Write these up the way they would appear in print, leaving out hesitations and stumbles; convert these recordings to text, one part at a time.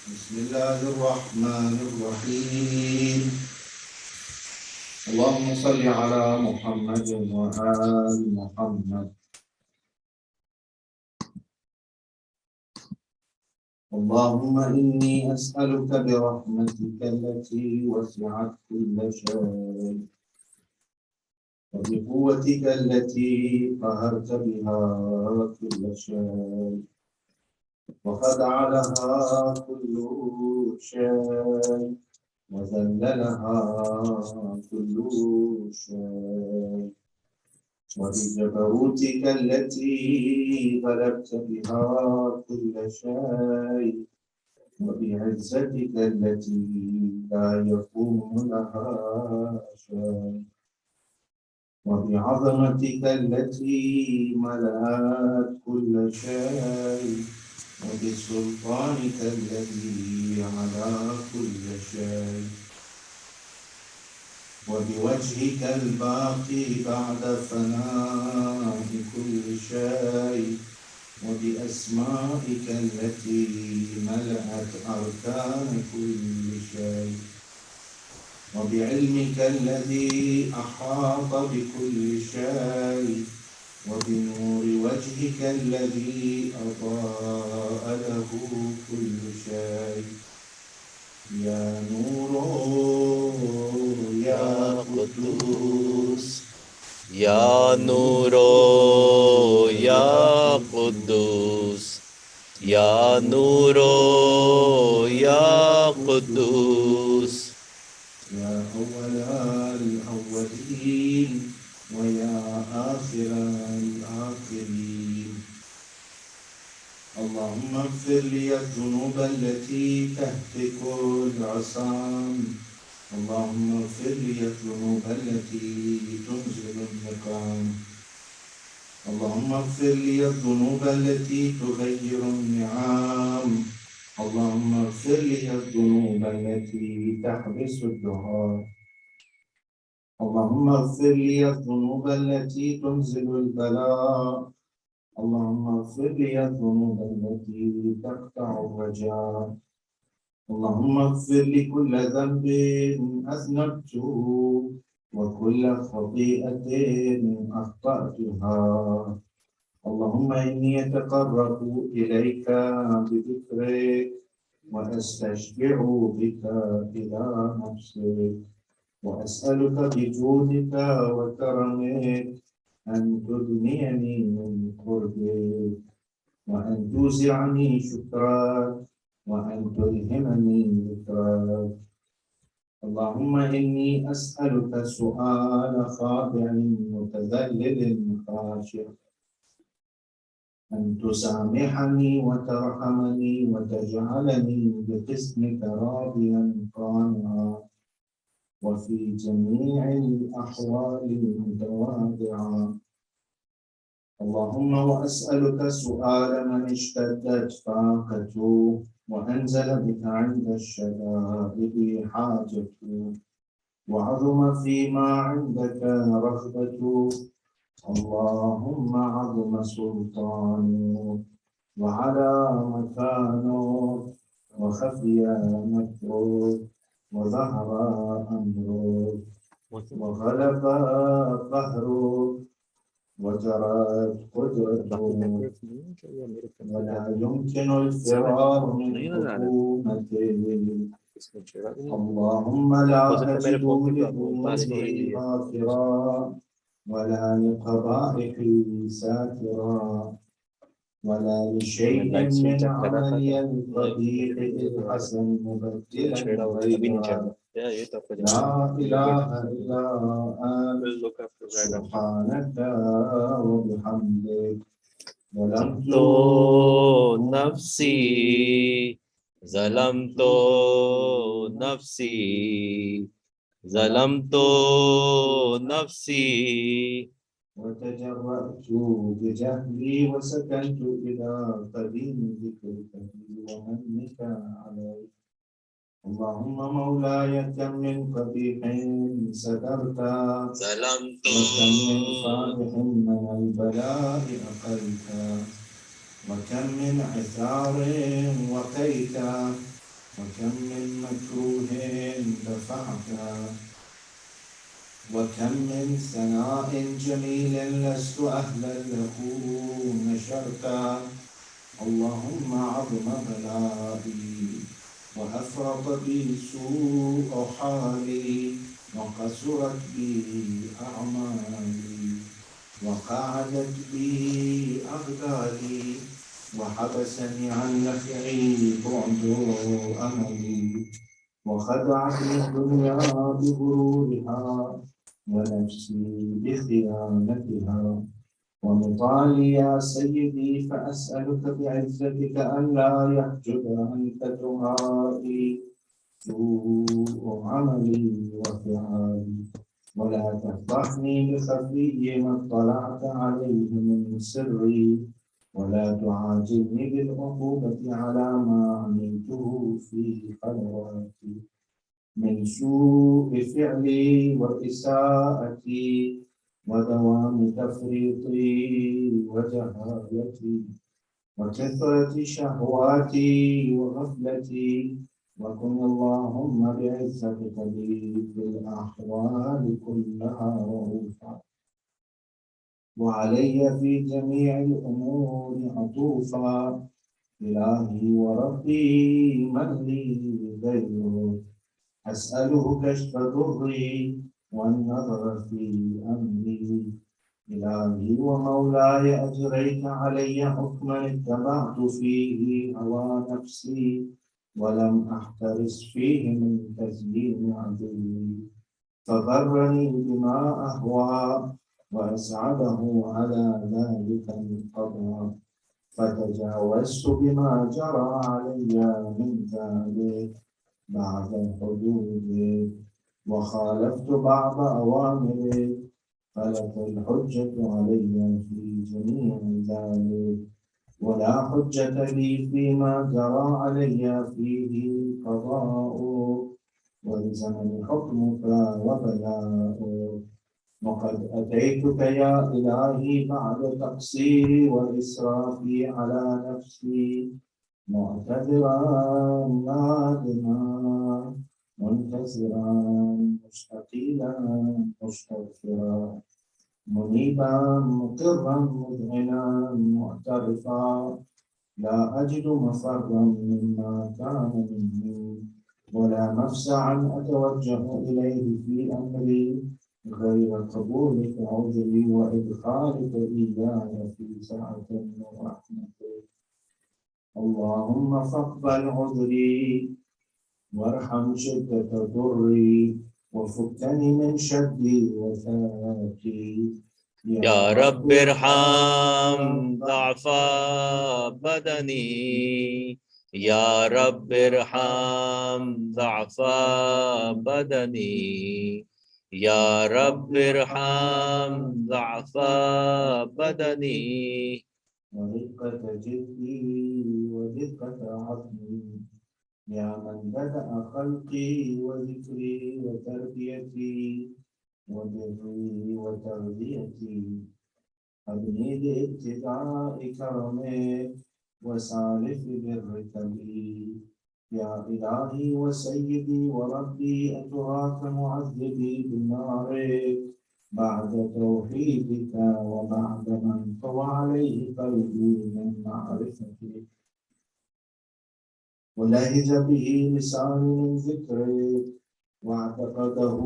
بسم الله الرحمن الرحيم. اللهم صل على محمد وآل محمد. اللهم إني أسألك برحمتك التي وسعت كل شيء وبقوتك التي قهرت بها كل شيء وخضع لها كل شيء وذللها كل شيء وبجبروتك التي غلبت بها كل شيء وبعزتك التي لا يقوم لها شيء وبعظمتك التي ملأت كل شيء وبسلطانك الذي على كل شيء وبوجهك الباقي بعد فناء كل شيء وبأسمائك التي ملأت أركان كل شيء وبعلمك الذي أحاط بكل شيء وبنور وجهك الذي أضاء له كل شيء يا نور يا قدوس يا نور يا قدوس يا نور يا قدوس يا أول الأولين ويا آخر الآخرين. اللهم اغفر لي الذنوب التي تهتك العصام. اللهم اغفر لي الذنوب التي تنزل النقام. اللهم اغفر لي الذنوب التي تغير النعام. اللهم اغفر لي الذنوب التي تحبس الدعاء. اللهم اغفر لي الذنوب التي تنزل البلاء. اللهم اغفر لي الذنوب التي تقطع الرجاء. اللهم اغفر لي كل ذنب أذنبته وكل خطيئة أخطأتها. اللهم إني أتقرب إليك بذكرك وأستشفع بك إلى نفسك وأسألك بجودك وكرمك أن تدنيني من قربك وأن توزعني شكرك وأن تلهمني ذكرك. اللهم إني أسألك سؤال خاضع متذلل خاشع أن تسامحني وترحمني وتجعلني بقسمك راضيا قانعا وفي جميع الأحوال متواضعا. اللهم وأسألك سؤال من اشتدت فاقته وأنزل بك عند الشدائد حاجته وعظم فيما عندك رغبته. اللهم عظم سلطانه وعلى مكانه وخفي مكره وظهر أمره وغلب قهره وجرت قدرته ولا يمكن الفرار من حكومته. اللهم لا أجد لذنوبه غافرا ولا لقبائحه ساترا ولا لشيء من عملي القبيح بالحسن مبدلا غيرا. لا إله إلا أنت سبحانك وبحمدك ظلمت نفسي ظلمت نفسي ظلمت نفسي وتجرأت بجهلي وسكنت إلى قديم ذكرك ومنك علي. اللهم مولاي كم من قبيح سترت ظلمت وكم من صالح من البلاء أقلت وكم من عثار وقيت وكم من مكروه دفعت وكم من ثناء جميل لست أهلا له نشرت اللهم عظم بلائي وأفرط بي سوء حالي وقصرت بي أعمالي وقعدت بي أغلالي وحبسني عن نفعي بعد أملي وخدعتني الدنيا بغرورها ونفسي بخيانتها ومطالي يا سيدي فأسألك بعزتك ألا يحجب عنك دعائي سوء عملي وفعالي ولا تفضحني بخفي ما اطلعت عليه من سري ولا تعاجلني بالعقوبة على ما عملته في خلواتي من سوء فعلي وإساءتي ودوام تفريطي وجهالتي وكثرة شهواتي وغفلتي وكن اللهم بعزتك لي في الأحوال كلها رؤوفا وعلي في جميع الأمور عطوفا إلهي وربي من لي غيرك أسأله كشف ضري والنظر في أمري إلهي ومولاي أجريت علي حكما اتبعت فيه هوى نفسي ولم أحترس فيه من تزيين عدوي فغرني بما أهوى وأسعده على ذلك القضاء فتجاوزت بما جرى علي من ذلك بعد حدوده وخالفت بعض أوامره فلك الحجة علي في جميع ذلك ولا حجة لي فيما جرى علي فيه قضاء والزمن حكمك وبلاء وقد أتيتك يا إلهي بعد تقصيري وإسرافي على نفسي معتذرا نادما منكسرا مستقيلا مستغفرا منيبا مقرا مذعنا معترفا لا أجد مفرا مما كان مني ولا مفزعا أتوجه إليه في أمري غير قبولك عذري وإدخالك إياي في سعة ورحمتك اللهم فاقبل عذري وارحم شدة ضري وفكني من شدي وثاقي يا رب ارحم ضعف بدني يا رب ارحم ضعف بدني يا رب ارحم ضعف بدني ورقة جدي ودقة عظمي يا من بدأ خلقي وذكري وتربيتي وبري وتربيتي أبني لابتداء كرمك وسالف برك بي يا إلهي وسيدي وربي أتراك معذبي بالنار بعد توحيدك وبعد من طوى عليه قلبي من معرفتك ولهج به لساني من ذكرك واعتقده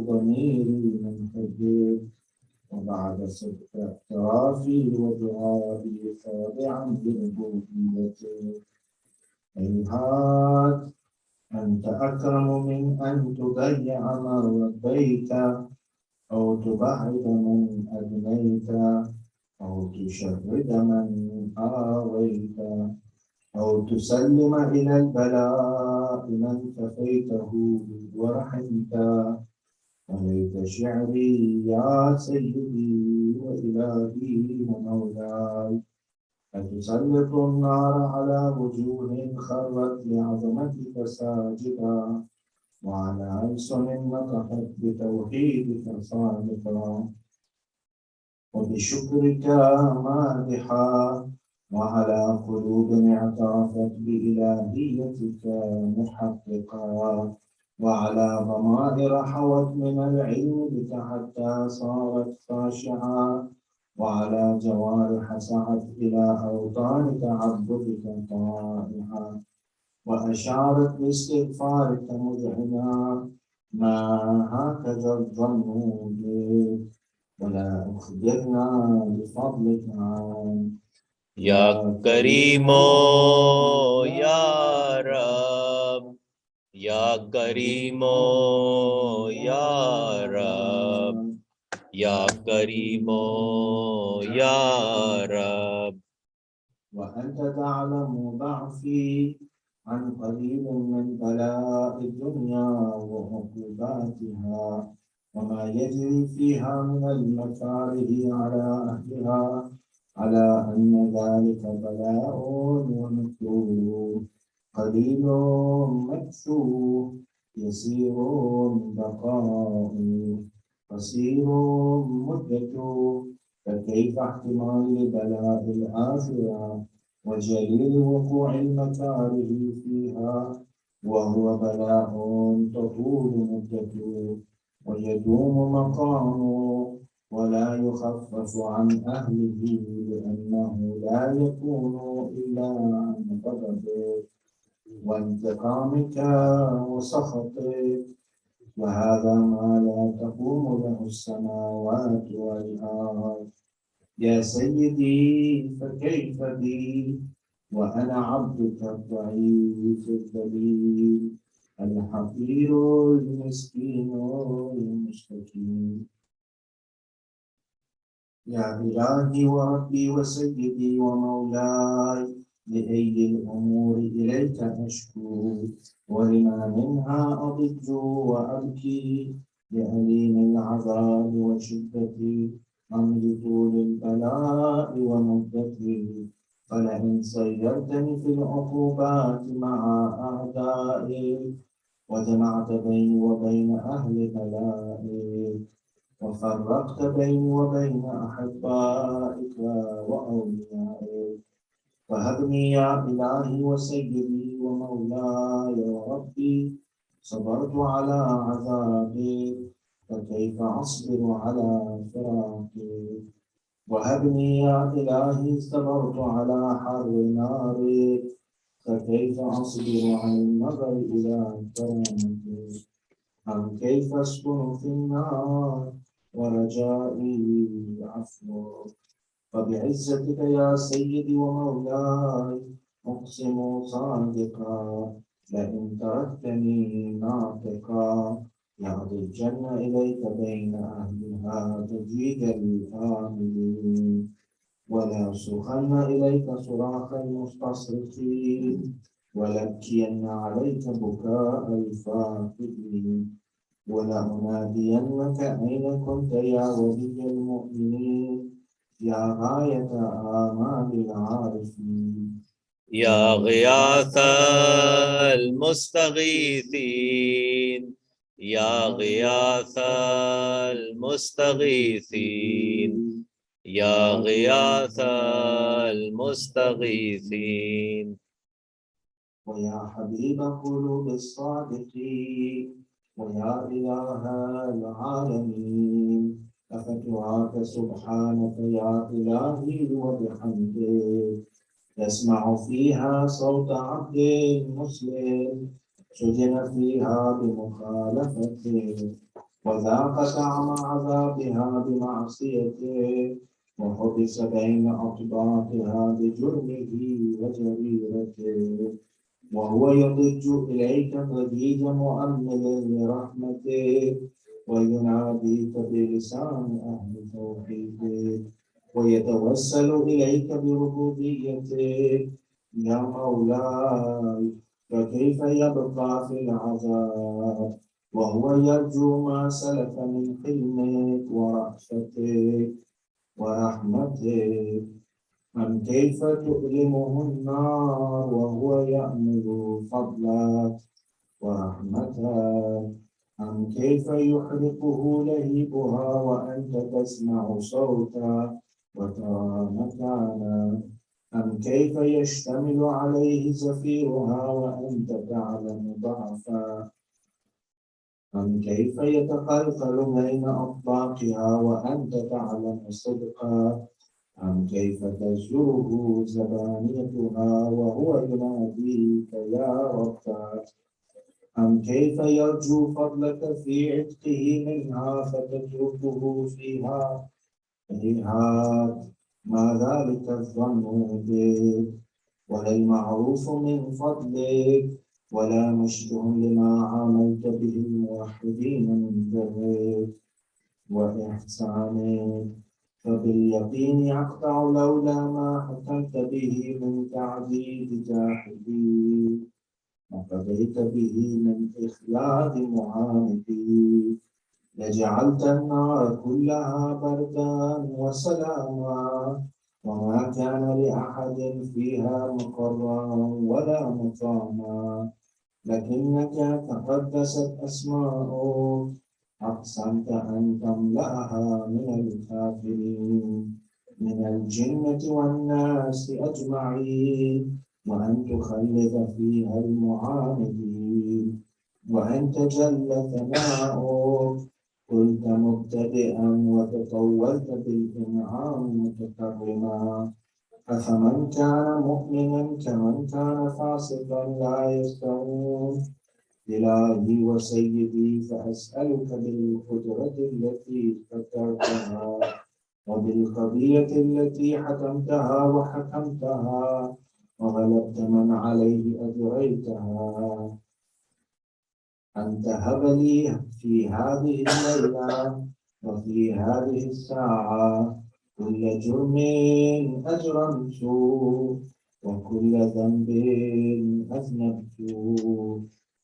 ضميري من حبك وبعد صدق اعترافي ودعائي خاضعا بربوبيتك هيهات أنت أكرم من أن تضيع من ربيت أو تبعد من أدنيت أو تشرد من آويت أو تسلم إلى البلاء من كفيته ورحمت وليت شعري يا سيدي وإلهي ومولاي أتسلط النار على وجوه خرت لعظمتك ساجدا وعلى ألسن نطقت بتوحيدك صامتا وبشكرك مادحا وعلى قلوب اعترفت بإلهيتك محققا، وعلى ضمائر حوت من العلم بك حتى صارت خاشعة، وعلى جوارح سعت إلى أوطان تعبدك طائعة، وأشارت باستغفارك مذعنا. ما هكذا الظن بك، ولا أخبرنا بفضلك عنك يا كريم يا رب، يا كريم يا رب، يا كريم يا رب. وأنت تعلم ضعفي عن قليل من بلاء الدنيا وعقوباتها، وما يجري فيها من المكاره على أهلها، على أن ذلك بلاء ومكروه، قليل مكشوف، يسير بقاء، قصير مدته. فكيف احتمال بلاء الآخرة وجليل وقوع المكاره فيها، وهو بلاء تطول مدته ويدوم مقامه ولا يخفف عن أهله، لأنه لا يكون إلا عن غضبك وانتقامك وسخطك، وهذا ما لا تقوم له السماوات والأرض. يا سيدي فكيف بي وأنا عبدك الضعيف الذليل الحقير المسكين المشتكي. يا إلهي وربي وسيدي ومولاي، لأي الأمور إليك أشكو، ولما منها أضج وأبكي، لأليم العذاب وشدتي، أم لطول البلاء ومدته. فلئن سيرتني في العقوبات مع أعدائي، وجمعت بيني وبين أهل بلائي، وفرقت بيني وبين أحبائك وأوليائك، فهبني يا إلهي وسيدي ومولاي وربي، صبرت على عذابك، فكيف أصبر على فراقك؟ وهبني يا إلهي صبرت على حر نارك، فكيف أصبر عن النظر إلى كرامتك؟ أم كيف أسكن في النار ورجائي عفوك؟ فبعزتك يا سيدي ومولاي أقسم صادقا، لئن تركتني ناطقا لأضجن إليك بين أهلها تجيد الآملين، ولأصرخن إليك صراخ المستصرخين، ولأبكين عليك بكاء الفاقدين، ولأنادينك أين كنت يا ولي المؤمنين، يا غاية آمال العارفين. يا غياث المستغيثين، يا غياث المستغيثين، يا غياث المستغيثين. ويا حبيب قلوب الصادقين، ويا إله العالمين، أفتراك سبحانك يا إلهي وبحمدك، تسمع فيها صوت عبد مسلم سجن فيها بمخالفته، وذاق طعم عذابها بمعصيته، وحبس بين أطباقها بجرمه وجريرته، وهو يضج إليك ضجيج مؤمل لرحمته، ويناديك بلسان أهل توحيده، ويتوسل إليك بربوبيته. يا مولاي فكيف يبقى في العذاب وهو يرجو ما سلف من حلمك ورأفتك ورحمتك؟ أم كيف تؤلمه النار وهو يأمل فضلك ورحمتك؟ أم كيف يحرقه لهيبها وأنت تسمع صوتا وترى مكانا؟ أم كيف يشتمل عليه زفيرها وأنت تعلم ضعفا أم كيف يتقلقل بين أطباقها وأنت تعلم صدقا أم كيف تزجره زبانيتها وهو يناديك يا رب أم كيف يرجو فضلك في عتقه منها فتتركه فيها هيهات ما ذلك الظن بك ولا المعروف من فضلك ولا مشبه لما عاملت به الموحدين من برك وإحسانك فباليقين أقطع لولا ما حكمت به من تعذيب جاحدي وقضيت به من إخلاد معاندي لجعلت النار كلها بردا وسلاما وما كان لأحد فيها مقرا ولا مقاما لكنك تقدست أسماؤك أقسمت أن تملأها من الكافرين من الجنة والناس أجمعين وأن تخلد فيها المعاندين وأن تجل ثناؤك قلت مبتدئا وتطولت بالإنعام متكرما أفمن كان مؤمنا كمن كان فاسقا لا يستوون إلهي وسيدي فأسألك بالقدرة التي ذكرتها وبالقضية التي حكمتها وحكمتها وغلبت من عليه أجريتها أن تهب لي في هذه الليلة وفي هذه الساعة كل جرم أجرمت وكل ذنب أذنبت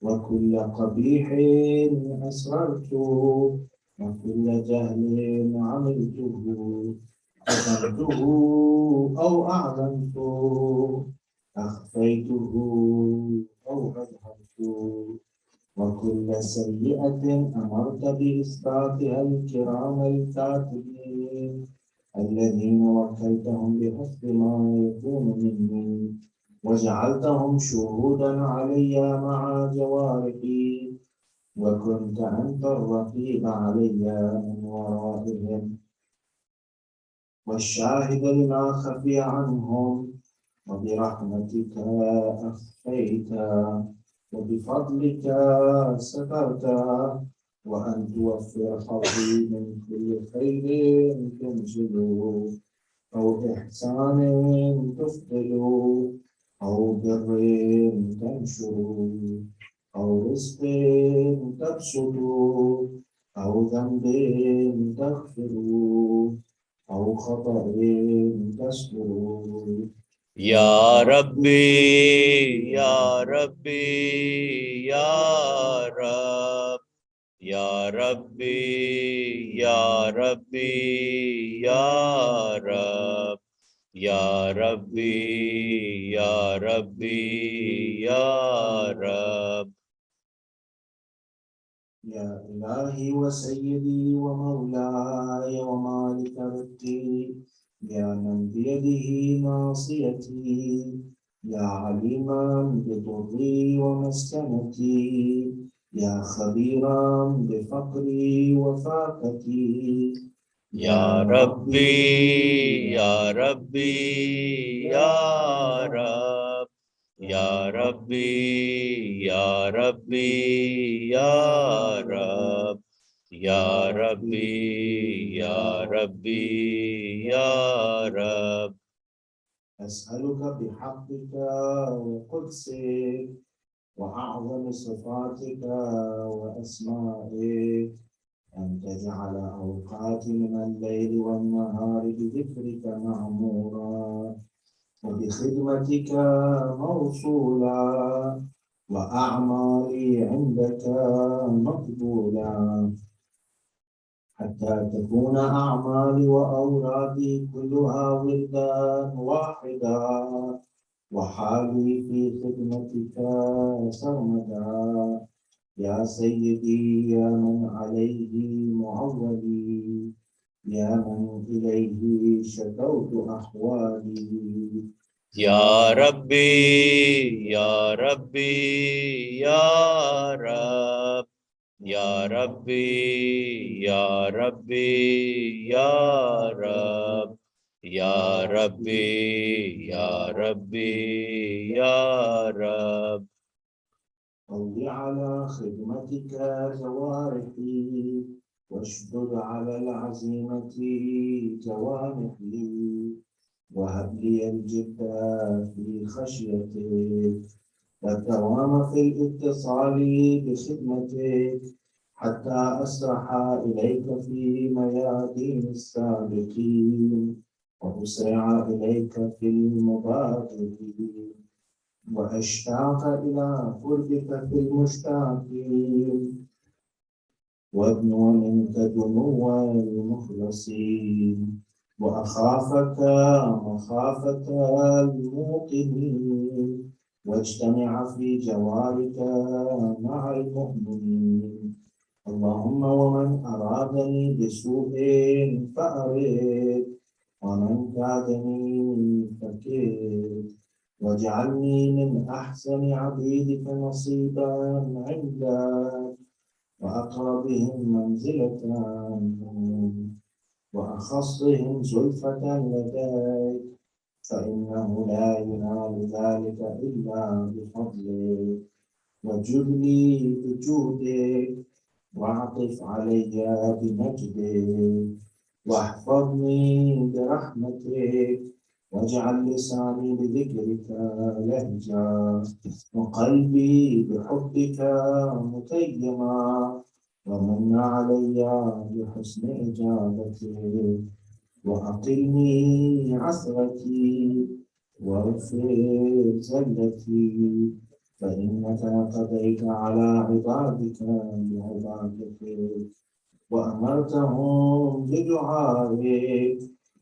وكل قبيح أسررت وكل جهل عملته كتمته أو أعلنته أخفيته أو أظهرته وكل سيئة أمرت بإثباتها الكرام الكاتبين الذين وكلتهم بحفظ ما يكون مني وجعلتهم شهودا علي مع جوارحي وكنت أنت الرقيب علي من ورائهم والشاهد لما خفي عنهم وبرحمتك أخفيت وبفضلك سترت وأن توفر حظي من كل خير تنزل أو إحسان تفضل أو بر تنشر أو رزق تبسط أو ذنب تغفر أو خطأ تستر يا ربي يا ربي يا رب يا ربي يا ربي يا رب يا ربي يا ربي يا رب يا إلهي وسيدي ومولاي ومالك ربي يا من بيده ناصيتي يا عليما بضري ومسكنتي يا خبيرا بفقري وفاقتي يا ربي يا ربي يا رب يا ربي يا ربي يا رب يا ربي يا ربي يا رب أسألك بحقك وقدسك وأعظم صفاتك وأسمائك أن تجعل أوقاتي من الليل والنهار بذكرك معمورا وبخدمتك موصولا وأعمالي عندك مقبولا حتى تكون أعمالي وأورادي كلها وردا واحدا وحالي في خدمتك سرمدا يا سيدي يا من عليه معولي يا من إليه شكوت أحوالي Ya Rabbi, Ya Rabbi, Ya Rab. Ya Rabbi, Ya Rabbi, Ya Rab. Ya Rabbi, Ya Rabbi, Ya Rab. قوي على خدمتك جوارحي واشدد على العزيمة جوانحي وهب لي الجد في خشيتك والدوام في الاتصال بخدمتك حتى أسرح إليك في ميادين السابقين وأسرع إليك في المبادرين وأشتاق إلى قربك في المشتاقين وادنو منك دنو المخلصين وأخافك مخافة الموقنين واجتمع في جوارك مع المؤمنين اللهم ومن أرادني بسوء فأرد ومن كادني فكد واجعلني من أحسن عبيدك نصيبا عندك وأقربهم منزلة وأخصهم زلفة لديك فإنه لا ينال ذلك إلا بفضلك وجد لي بجودك واعطف علي بمجدك واحفظني برحمتك واجعل لساني بذكرك لهجا وقلبي بحبك متيما ومن علي بحسن إجابتك وأقلني عثرتي واغفر زلتي فإنك قضيت على عبادك بعبادتك وأمرتهم بدعائك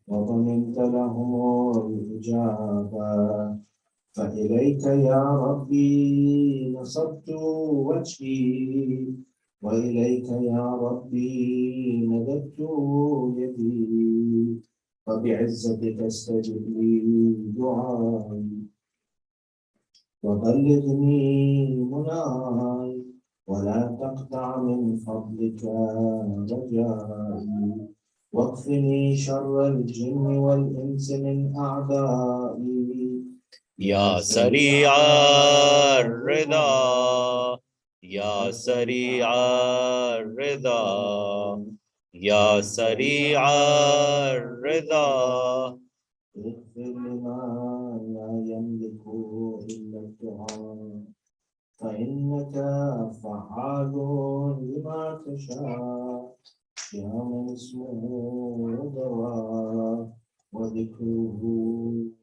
وضمنت لهم الإجابة فإليك يا ربي نصبت وجهي وإليك يا ربي مددت يدي وبعزتك استجب لي دعائي وبلغني مناي ولا تقطع من فضلك رجائي واكفني شر الجن والإنس من أعدائي يا سريع الرضا يا سريع الرضا يا سريع الرضا اغفر لمن لا يملك إلا الدعاء فإنك فعال لما تشاء يا من اسمه دواء وذكره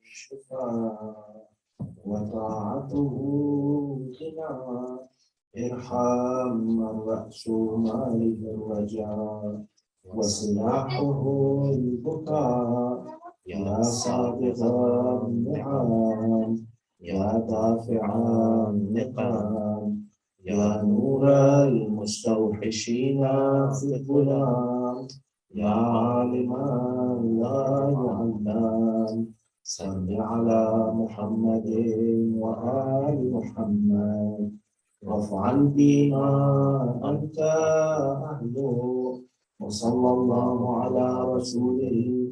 شفاء وطاعته غنى ارحم الرأس ماله الرجاء وسلاحه البكاء يا سابغ النعم يا دافع النقم يا نور المستوحشين في الظلام يا عالما لا يعلم صل على محمد وآل محمد وافعل بما أنت أهله وصلى الله على رسوله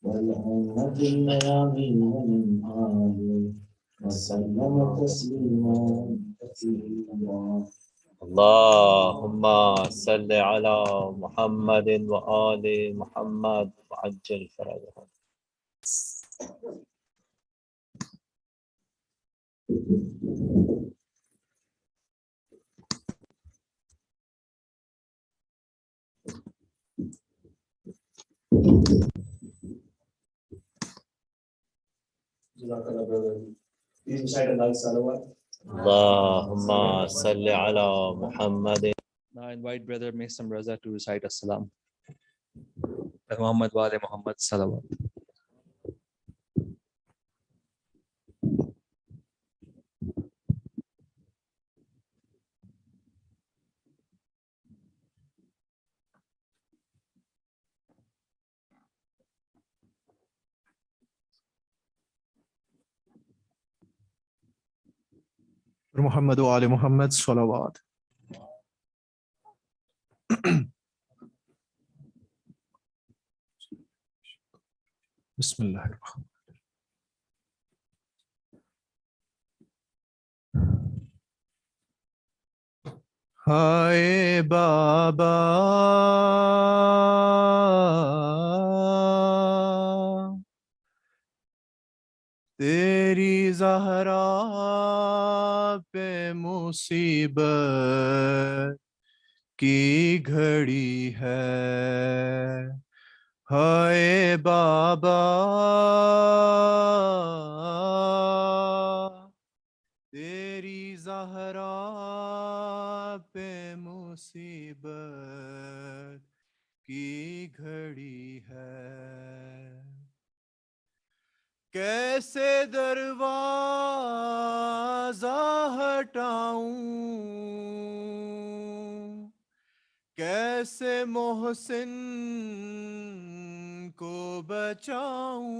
والأئمة الميامين من آله وسلم تسليما كثيرا. اللهم صل على محمد وآل محمد وعجل فرجهم. Please recite a nice salawat. اللهم صل على محمد. Now I invite Brother Mason Raza to recite As-Salam. Muhammad wa ali Muhammad Salawat. محمد و آل محمد صلوات. بسم اللہ الرحمن. ہائے بابا تیری زہرا پہ مصیبت کی گھڑی ہے. ہائے بابا تیری زہرا پہ مصیبت کی گھڑی ہے. کیسے دروازہ ہٹاؤں کیسے محسن کو بچاؤں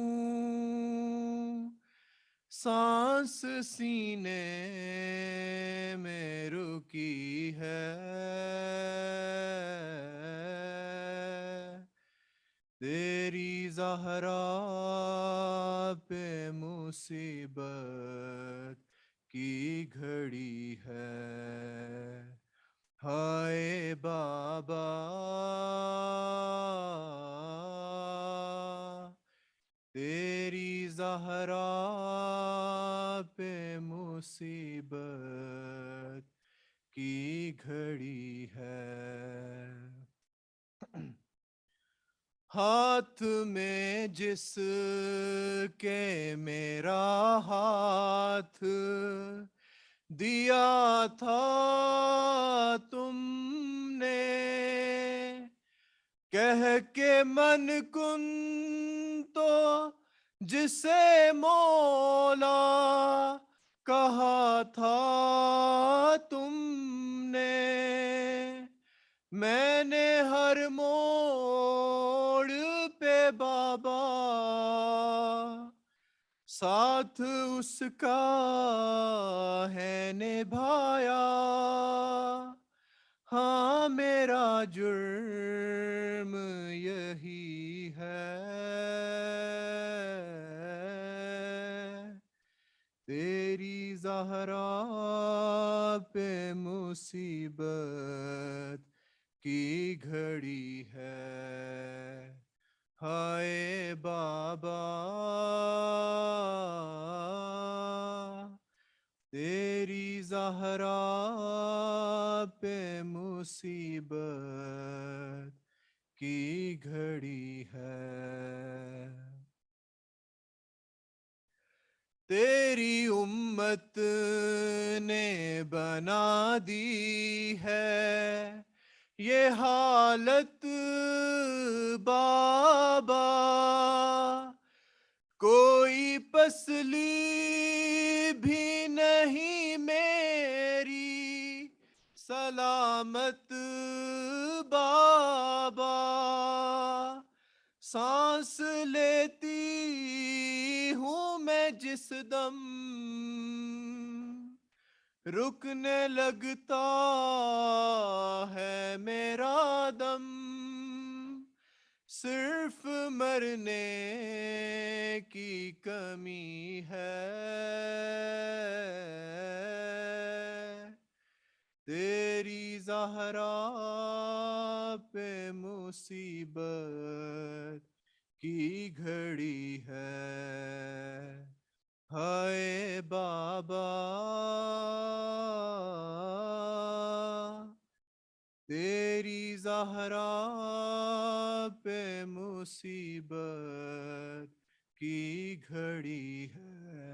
سانس سینے میں رکی ہے. تیری زہرا پہ مصیبت کی گھڑی ہے. ہائے بابا تیری زہرا پہ مصیبت کی گھڑی ہے. ہاتھ میں جس کے میرا ہاتھ دیا تھا تم نے کہہ کے من کن تو جسے مولا کہا تھا تم نے. میں نے ہر موڑ پہ بابا ساتھ اس کا ہے نبھایا. ہاں میرا جرم یہی ہے. تیری زہرا پہ مصیبت کی گھڑی ہے. ہائے بابا تیری زہرا پہ مصیبت کی گھڑی ہے. تیری امت نے بنا دی ہے یہ حالت بابا. کوئی پسلی بھی نہیں میری سلامت بابا. سانس لیتی ہوں میں جس دم رکنے لگتا ہے میرا دم. صرف مرنے کی کمی ہے. تیری زہرا پہ مصیبت کی گھڑی ہے. ہائے بابا تیری زہرا پہ مصیبت کی گھڑی ہے.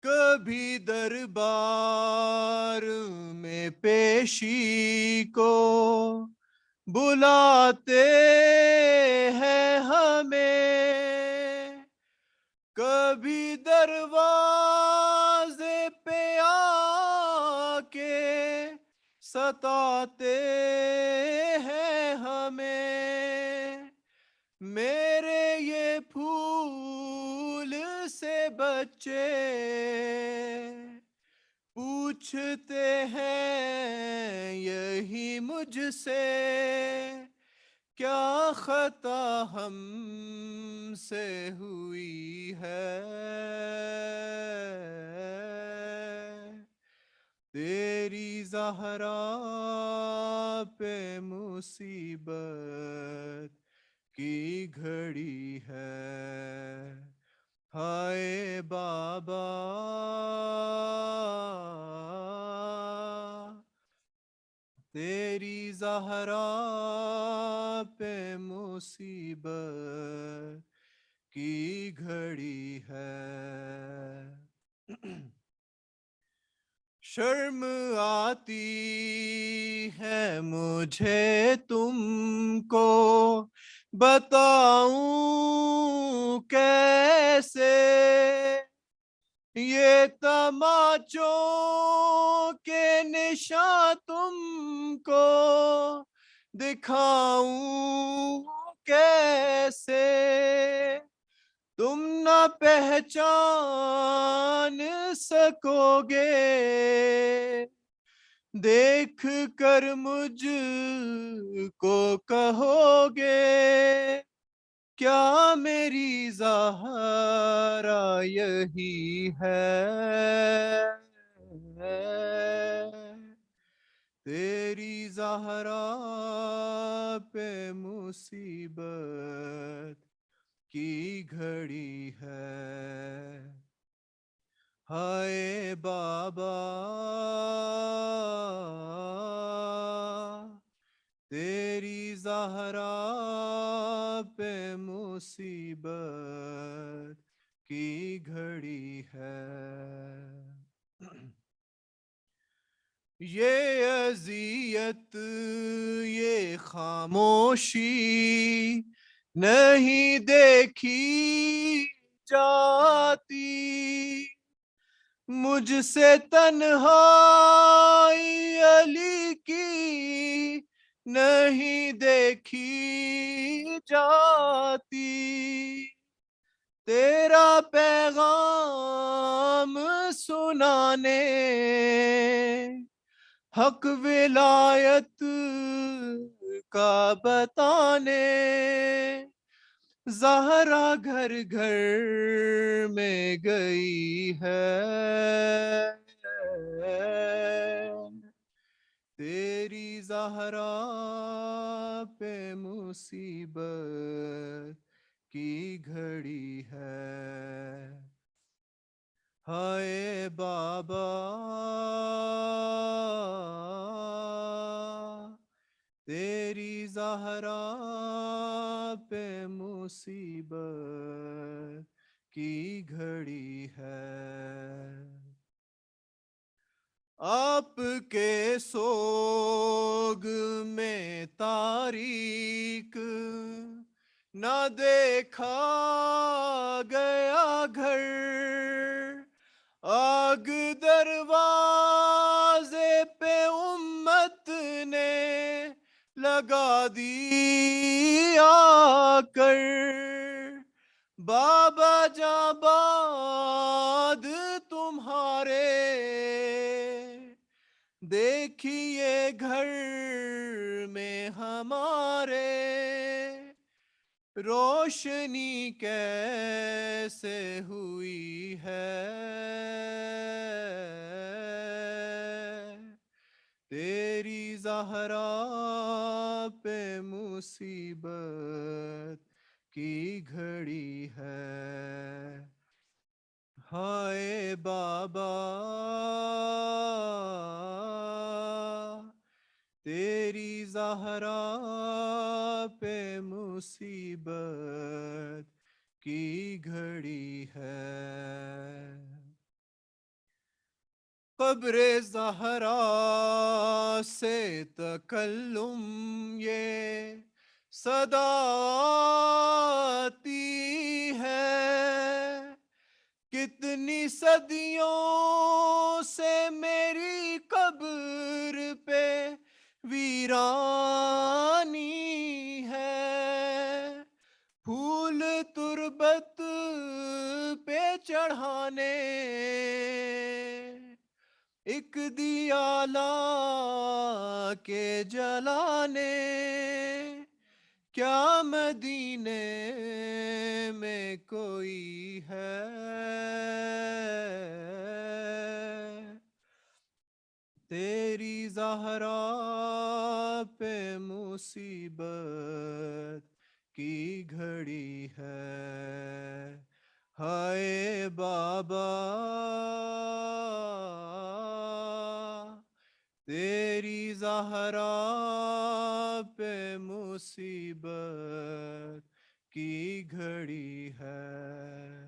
کبھی دربار میں پیشی کو بلاتے ہیں ہمیں کبھی دروازے پہ آ کے ستاتے ہیں ہمیں. میرے یہ پھول سے بچے پوچھتے ہیں یہی مجھ سے کیا خطا ہم سے ہوئی ہے تیری زہرا پہ مصیبت کی گھڑی ہے ہائے بابا تیری زہرا پہ مصیبت کی گھڑی ہے شرم آتی ہے مجھے تم کو بتاؤں کیسے یہ تماچوں کے نشاں تم کو دکھاؤں کیسے تم نہ پہچان سکو گے دیکھ کر مجھ کو کہو گے کیا میری زہرا یہی ہے تیری زہرا پہ مصیبت کی گھڑی ہے ہائے بابا تیری زہرا پہ مصیبت کی گھڑی ہے یہ اذیت یہ خاموشی نہیں دیکھی جاتی مجھ سے تنہائی علی کی نہیں دیکھی جاتی تیرا پیغام سنانے حق ولایت کا بتانے زہرا گھر گھر میں گئی ہے تیری زہرا پہ مصیبت کی گھڑی ہے ہائے بابا تیری زہرا پہ مصیبت کی گھڑی ہے آپ کے سوگ میں تاریک نہ دیکھا گیا گھر آگ دروازے پہ امت نے لگا دی آ کر بابا جاں باد تمہارے دیکھیے گھر میں ہمارے روشنی کیسے ہوئی ہے تیری زہرا پہ مصیبت کی گھڑی ہے ہائے بابا تیری زہرا پہ مصیبت کی گھڑی ہے قبر زہرا سے تکلم یہ صدا آتی ہے کتنی صدیوں سے میری قبر پہ ویرانی ہے پھول تربت پہ چڑھ چڑھانے ایک دیا لا کے جلانے کیا مدینے میں کوئی ہے تیری زہرا پہ مصیبت کی گھڑی ہے ہائے بابا تیری زہرا پہ مصیبت کی گھڑی ہے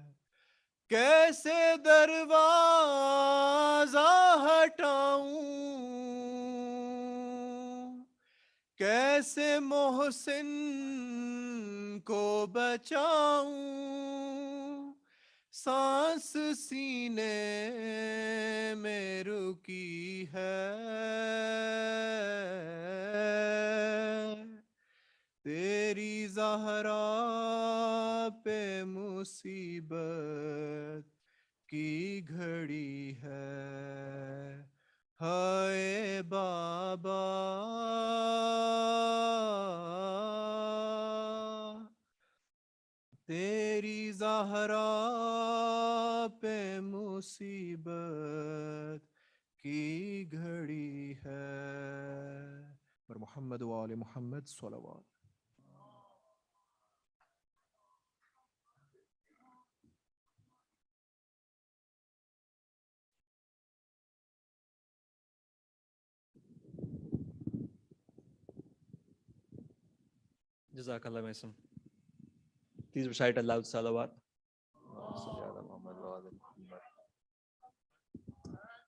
کیسے دروازہ ہٹاؤں کیسے محسن کو بچاؤں سانس سینے میں رکی ہے تیری زہرا پہ مصیبت کی گھڑی ہے ہائے بابا تیری زہرا پہ مصیبت کی گھڑی ہے پر محمد وآل محمد صلوات Jazakallah Mason. Please recite aloud salawat.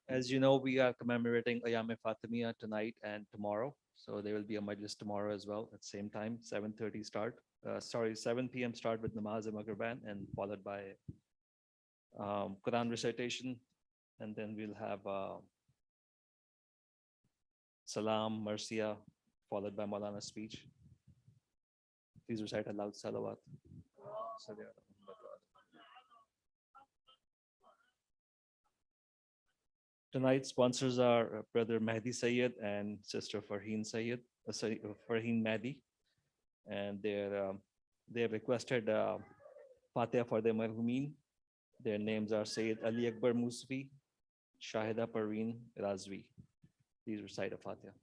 As you know, we are commemorating Ayam Fatimiyya tonight and tomorrow. So there will be a majlis tomorrow as well at the same time, 7:30 start. 7 p.m. start with Namaz Maghriban and followed by Quran recitation. And then we'll have Salam, Marsiya, followed by Maulana's speech. Please recite aloud salawat. Tonight's sponsors are Brother Mahdi Sayyid and Sister Farheen Sayyid, Farheen Mahdi, and they have requested Fatiha for their marhumeen. Their names are Sayyid Ali Akbar Musfi, Shahida Parveen Razvi. Please recite a Fatiha.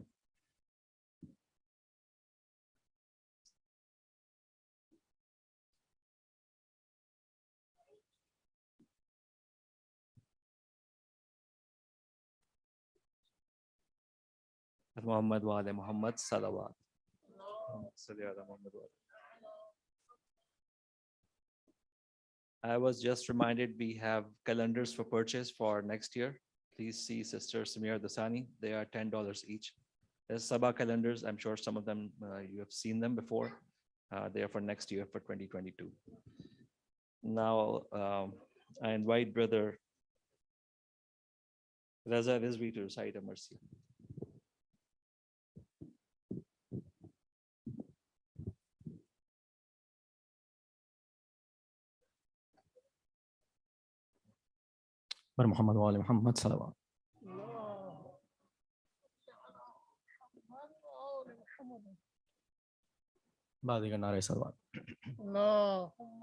Muhammad wa ala Muhammad salawat. I was just reminded we have calendars for purchase for next year. Please see Sister Samir Dasani. They are $10 each. There's Sabah calendars. I'm sure some of them you have seen them before. They are for next year for 2022. Now I invite Brother Raza Rizvi to recite a mercy. پر محمد وآل محمد صلوات بعد کا نعرہ صلوات اللهم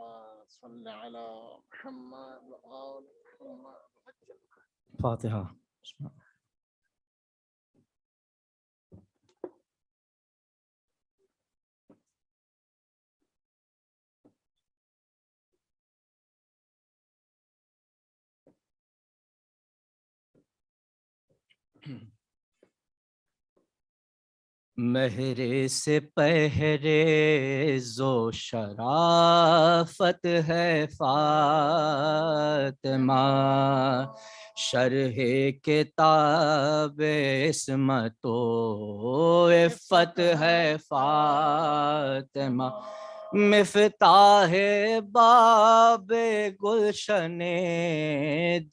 صل على محمد وآل محمد فاتحہ مہرے سے پہرے زو شرافت ہے فاطمہ شرح کتاب عصمت و عفت ہے فاطمہ مفتاح باب گلشن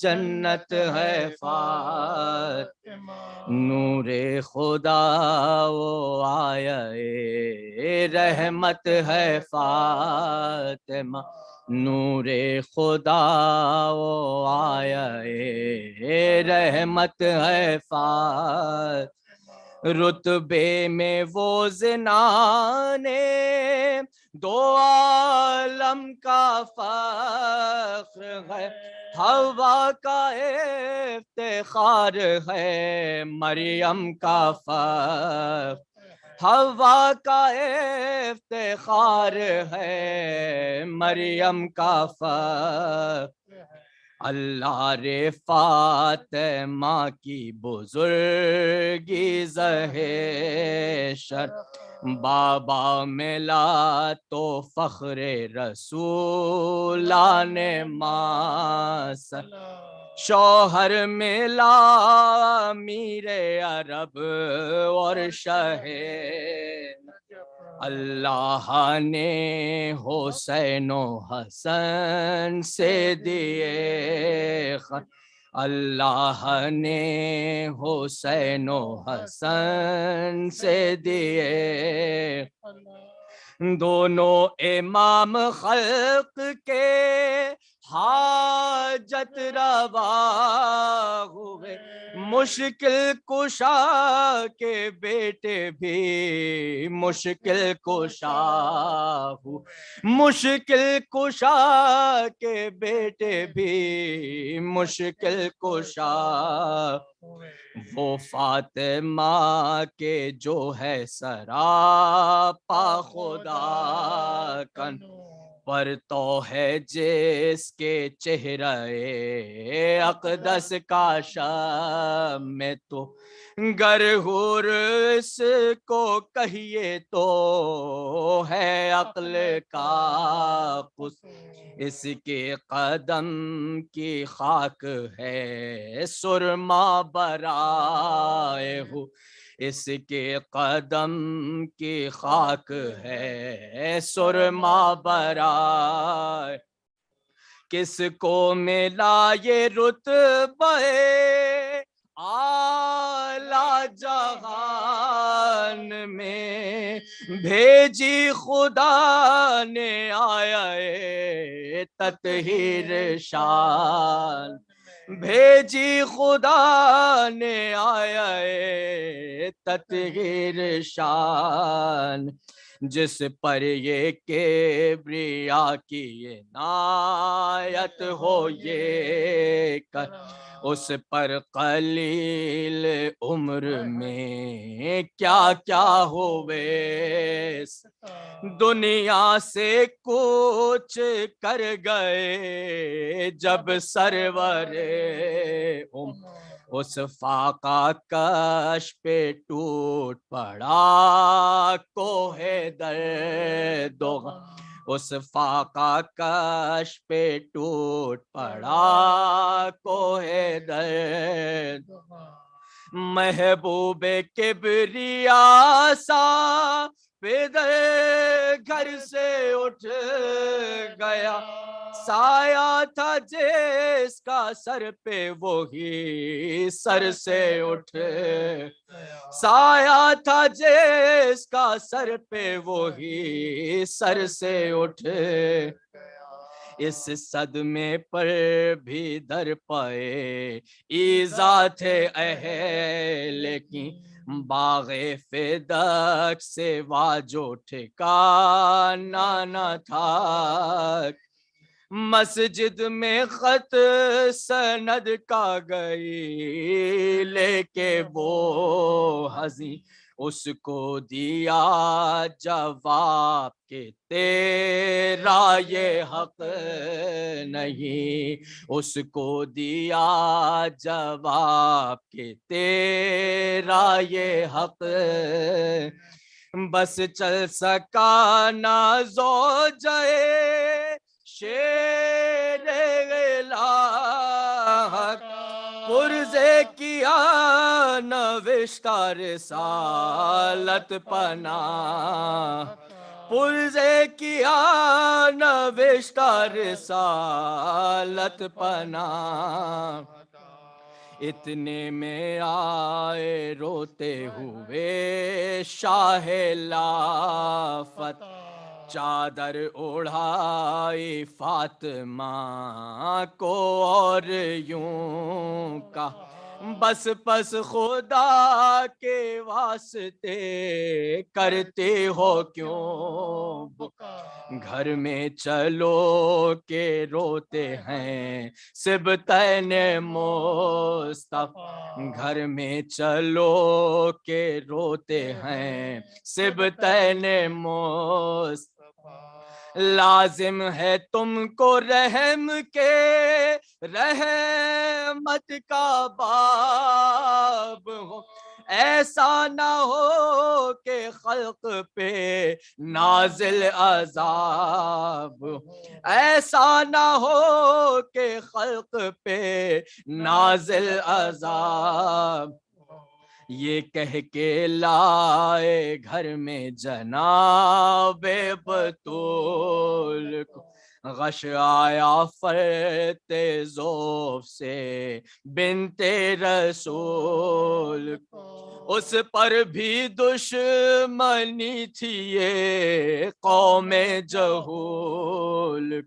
جنت ہے فاطمہ نور خدا وہ آیا رحمت ہے فاطمہ نور خدا وہ آیا رحمت ہے فات رتبے میں وہ زنانے دو عالم کا فخر ہے حوا کا افتخار ہے مریم کا فخر حوا کا افتخار ہے مریم کا فخر اللہ رے فاطمہ کی بزرگی زہیشر بابا ملا تو فخر رسولان ماس شوہر ملا امیر عرب اور شہین اللہ نے حسین و حسن سے دیے اللہ نے حسین و حسن سے دیے دونوں امام خلق کے حاجت روا ہوئے مشکل کشا کے بیٹے بھی مشکل کشا ہوئے مشکل کشا کے بیٹے بھی مشکل کشا وہ فاطمہ کے جو ہے سراپا خدا کن پر تو ہے جس کے چہرے اقدس کا شام میں تو گر حور اس کو کہیے تو ہے عقل کا قصور اس کے قدم کی خاک ہے سرما برائے ہو اس کے قدم کی خاک ہے سرما برائے کس کو ملا یہ رتبہ اعلیٰ جہان میں بھیجی خدا نے آیا تطہیر شان بھیجی خدا نے آیا تطہیر شان جس پر یہ کبریا کی عنایت ہو یہ کر اس پر قلیل عمر میں کیا کیا ہوئے دنیا سے کچھ کر گئے جب سرور اس فاقہ کش پہ ٹوٹ پڑا کوہ درد و غم اس فاقہ کش پہ ٹوٹ پڑا کوہ درد محبوب کبریا سا پیدر گھر سے اٹھ گیا سایہ تھا جس کا سر پہ وہی سر سے اٹھ سایہ تھا جس کا سر پہ وہی سر سے اٹھ اس صدمے پر بھی در پائے ایزا تھے لیکن باغ فدق سے واجو ٹھکانا نہ تھا مسجد میں خط سند کا گئی لے کے وہ حزین اس کو دیا جواب کہ تیرا یہ حق نہیں اس کو دیا جواب کہ تیرا یہ حق بس چل سکا نہ زوجے شیر غلاق پرزے کیا نوشتہ رسالت پناہ پرزے کیا نوشتہ رسالت پناہ اتنے میں آئے روتے ہوئے شاہ لافت چادر اڑائی فاطمہ کو اور یوں کا بس پس خدا کے واسطے کرتے ہو کیوں بکا گھر میں چلو کہ روتے ہیں سبطین مصطفیٰ گھر میں چلو کہ روتے ہیں سبطین مصطفیٰ لازم ہے تم کو رحم کے رحمت کا باب ہو ایسا نہ ہو کہ خلق پہ نازل عذاب ایسا نہ ہو کہ خلق پہ نازل عذاب یہ کہہ کے لائے گھر میں جناب بطول کو غش آیا فرت ذوف سے بنت رسول اس پر بھی دشمنی تھی یہ قوم جہول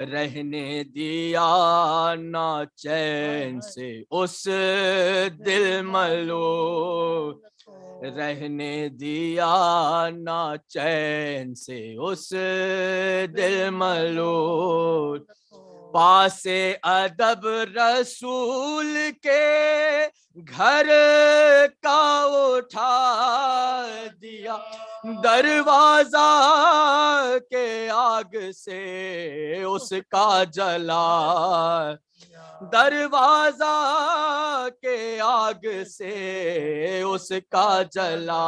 رہنے دیا نہ چین سے اس دل ملول رہنے دیا نہ چین سے اس دل ملول پاس ادب رسول کے گھر کا اٹھا دیا دروازہ کے آگ سے اس کا جلا دروازہ کے آگ سے اس کا جلا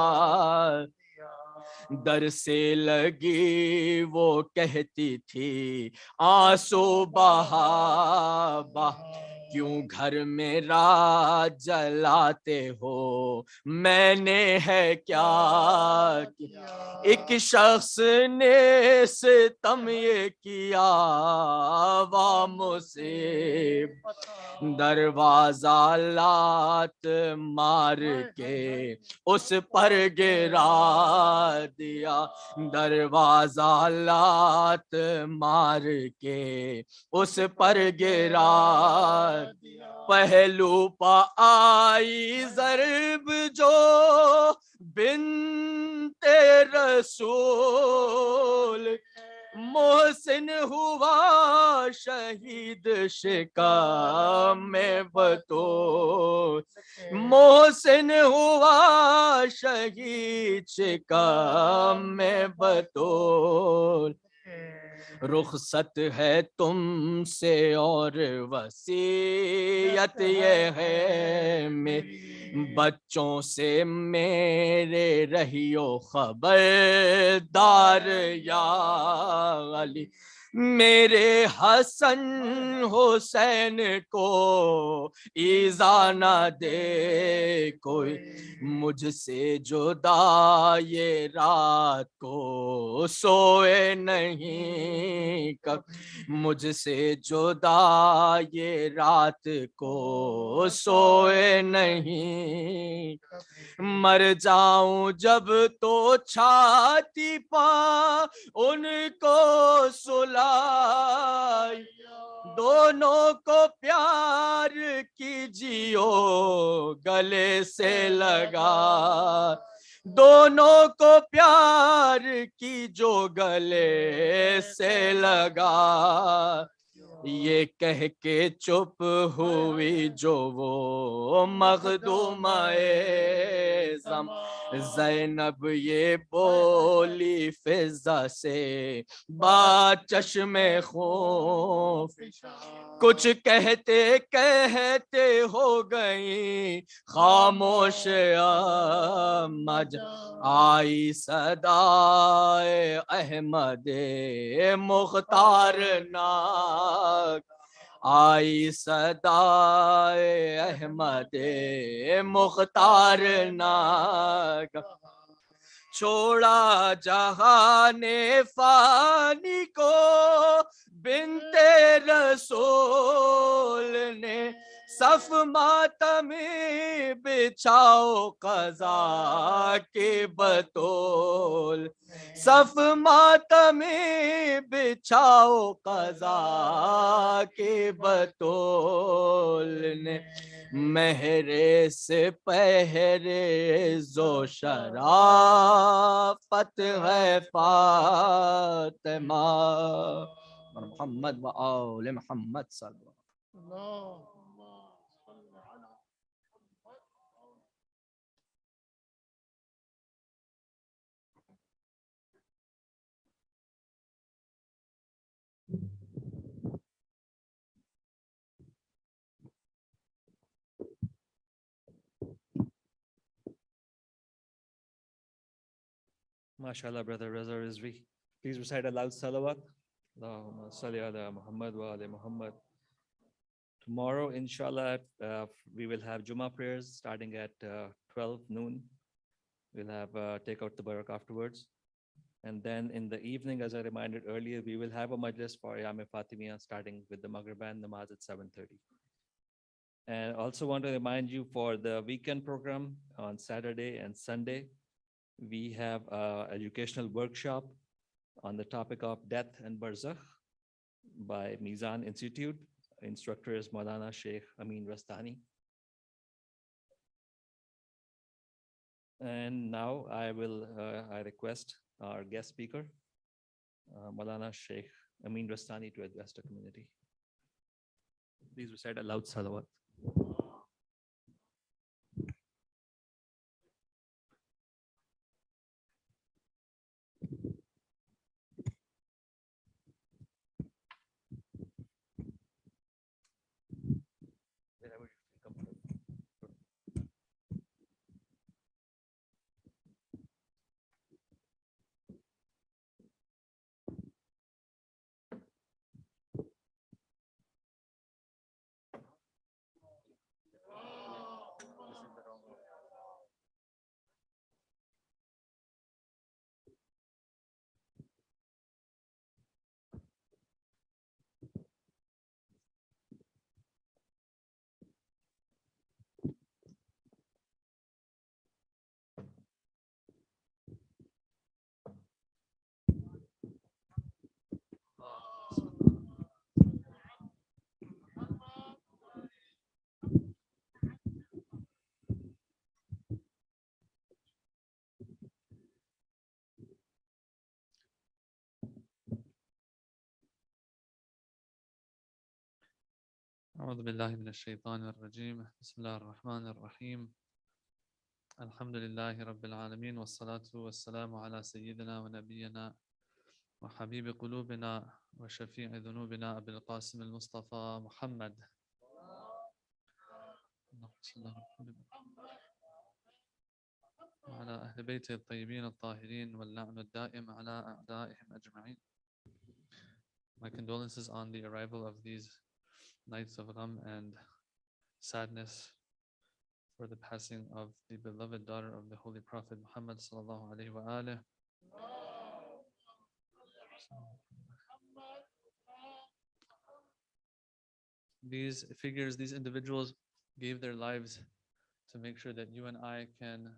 در سے لگی وہ کہتی تھی آنسو بہا بہا کیوں گھر میرا جلاتے ہو میں نے ہے کیا ایک شخص نے ستم یہ کیا عوام سے دروازہ لات مار کے اس پر گرا دیا دروازہ لات مار کے اس پر گرا پہلو پا آئی ضرب جو بنت رسول محسن ہوا شہید شکام میں بطول محسن ہوا شہید شکام میں بطول رخصت ہے تم سے اور وصیت یہ ہے میری بچوں سے میرے رہیو خبردار یا علی میرے حسن حسین کو ایذا نہ دے کوئی مجھ سے جدا یہ رات کو سوئے نہیں کبھی مجھ سے جدا یہ رات کو سوئے نہیں مر جاؤں جب تو چھاتی پا ان کو سلائی دونوں کو پیار کیجیو گلے سے لگا دونوں کو پیار کی جو گلے سے لگا یہ کہہ کے چپ ہوئی جو وہ مخدومہ زینب یہ بولی فضہ سے با چشم خون کچھ کہتے کہتے ہو گئی خاموش مج آئی صدائے احمد مختار ناک آئی صدائے احمد مختار ناک چھوڑا جہان فانی کو بنت رسول نے सफ मातमी बिछाओ कज़ा के बतौल सफ मातमी बिछाओ कज़ा के बतौल ने महरे से पहरे जो शराफत है फातिमा मोहम्मद व आले मोहम्मद सल्लल्लाहु اللهم صل على محمد. MashaAllah, Brother Reza Rizvi. Please recite a loud salawat. Allahumma salli ala Muhammad wa ali Muhammad. Tomorrow, inshallah, we will have Jummah prayers starting at 12 noon. We'll have take out the barak afterwards. And then in the evening, as I reminded earlier, we will have a majlis for Yam Fatimiyya starting with the Maghriban namaz at 7:30. And also want to remind you for the weekend program on Saturday and Sunday, we have an educational workshop on the topic of death and barzakh by Mizan Institute. Instructor is Maulana Sheikh Amin Rastani. And now I request our guest speaker, Maulana Sheikh Amin Rastani, to address the community. Please recite a loud salawat. Wherever you feel comfortable. أعوذ بالله من الشيطان الرجيم بسم الله الرحمن الرحيم الحمد لله رب العالمين والصلاة والسلام على سيدنا ونبينا وحبيب قلوبنا وشفيع ذنوبنا أبي القاسم المصطفى محمد وعلى أهل بيته الطيبين الطاهرين واللعن الدائم على أعدائهم أجمعين. My condolences on the arrival of these nights of gham and sadness for the passing of the beloved daughter of the Holy Prophet Muhammad sallallahu alaihi wa alihi. These figures, these individuals gave their lives to make sure that you and I can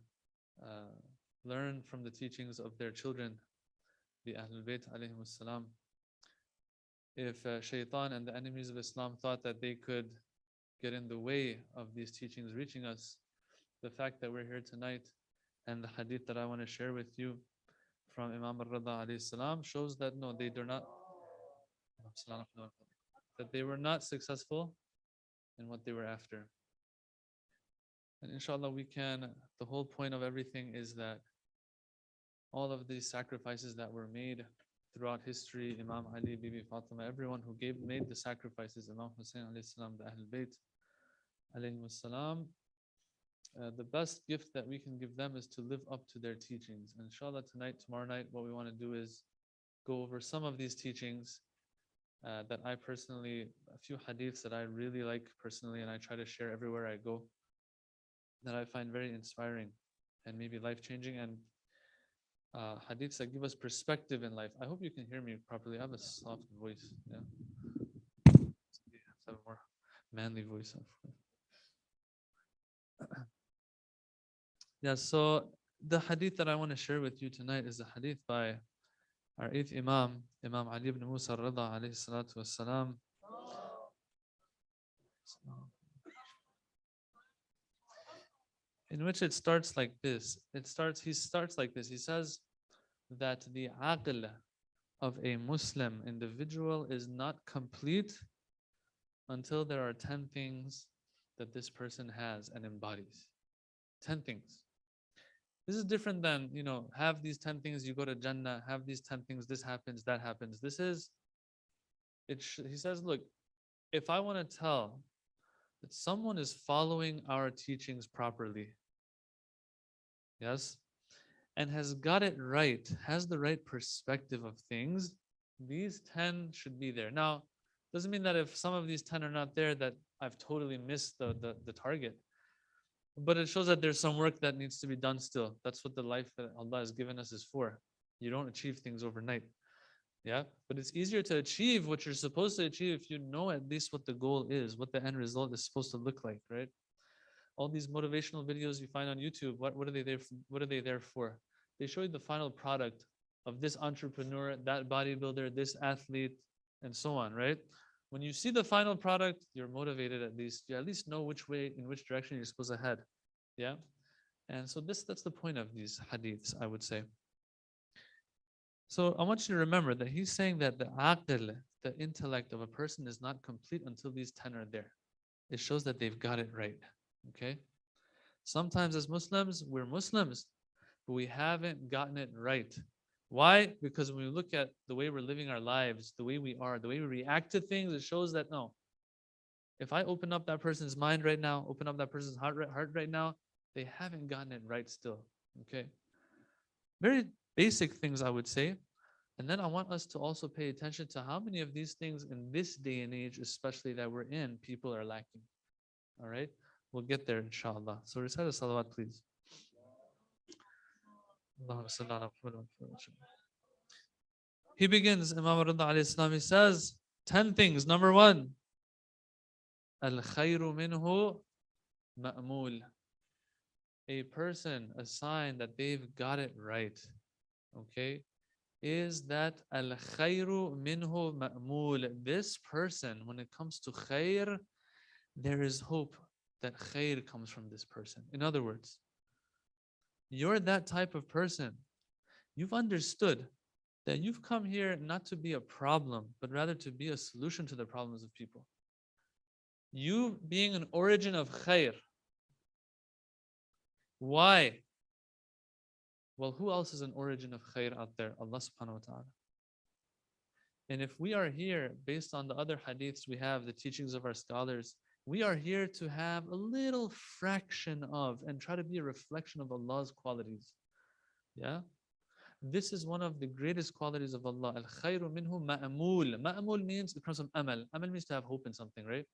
learn from the teachings of their children, the Ahlul Bayt alayhim salam. If Shaitan and the enemies of Islam thought that they could get in the way of these teachings reaching us, the fact that we're here tonight and the hadith that I want to share with you from Imam al-Rida alayhi salam shows that no, they do not, that they were not successful in what they were after. And inshallah we can, the whole point of everything is that all of these sacrifices that were made throughout history, Imam Ali, Bibi Fatima, everyone who made the sacrifices, Imam Hussein alayhi salam, the Ahlul Bayt alayhi salam, the best gift that we can give them is to live up to their teachings. And inshallah tonight, tomorrow night, what we want to do is go over some of these teachings that I personally, a few hadiths that I really like personally, and I try to share everywhere I go, that I find very inspiring and maybe life-changing, and hadiths that give us perspective in life. I hope you can hear me properly. I have a soft voice. Yeah. Manly voice. Yeah, so the hadith that I want to share with you tonight is a hadith by our eighth Imam, Imam Ali ibn Musa al-Rida alayhi salatu wassalam. In which it starts like this. He starts like this. He says that the aql of a Muslim individual is not complete until there are 10 things that this person has and embodies. 10 things. This is different than, have these 10 things, you go to Jannah, have these 10 things, this happens, that happens. He says, look, if I want to tell that someone is following our teachings properly, yes, and has got it right, has the right perspective of things, these 10 should be there. Now, doesn't mean that if some of these 10 are not there, that I've totally missed the target. But it shows that there's some work that needs to be done still. That's what the life that Allah has given us is for. You don't achieve things overnight. Yeah, but it's easier to achieve what you're supposed to achieve if you know at least what the goal is, what the end result is supposed to look like, right? All these motivational videos you find on YouTube, what are they there for? What are they there for? They show you the final product of this entrepreneur, that bodybuilder, this athlete, and so on, right? When you see the final product, you're motivated at least. You at least know in which direction you're supposed to head. Yeah. And so that's the point of these hadiths, I would say. So I want you to remember that he's saying that the aql, the intellect of a person is not complete until these 10 are there. It shows that they've got it right. Okay. Sometimes as Muslims, we're Muslims, but we haven't gotten it right. Why? Because when we look at the way we're living our lives, the way we are, the way we react to things, it shows that no. If I open up that person's mind right now, open up that person's heart right now, they haven't gotten it right still. Okay. Very basic things, I would say. And then I want us to also pay attention to how many of these things in this day and age, especially that we're in, people are lacking. All right. We'll get there, inshallah. So recite a salawat, please. He begins, Imam Rida alayhi salam, he says 10 things. Number 1, al-khayru minhu ma'mul. A person, a sign that they've got it right, okay, is that al-khayru minhu ma'mul. This person, when it comes to khayr, there is hope that khayr comes from this person. In other words, you're that type of person. You've understood that you've come here not to be a problem, but rather to be a solution to the problems of people. You being an origin of khair. Why? Well, who else is an origin of khair out there? Allah subhanahu wa ta'ala. And if we are here, based on the other hadiths we have, the teachings of our scholars, we are here to have a little fraction of and try to be a reflection of Allah's qualities. Yeah? This is one of the greatest qualities of Allah. Al-khayru minhu ma'amul. Ma'amul means, it comes from amal. Amal means to have hope in something, right?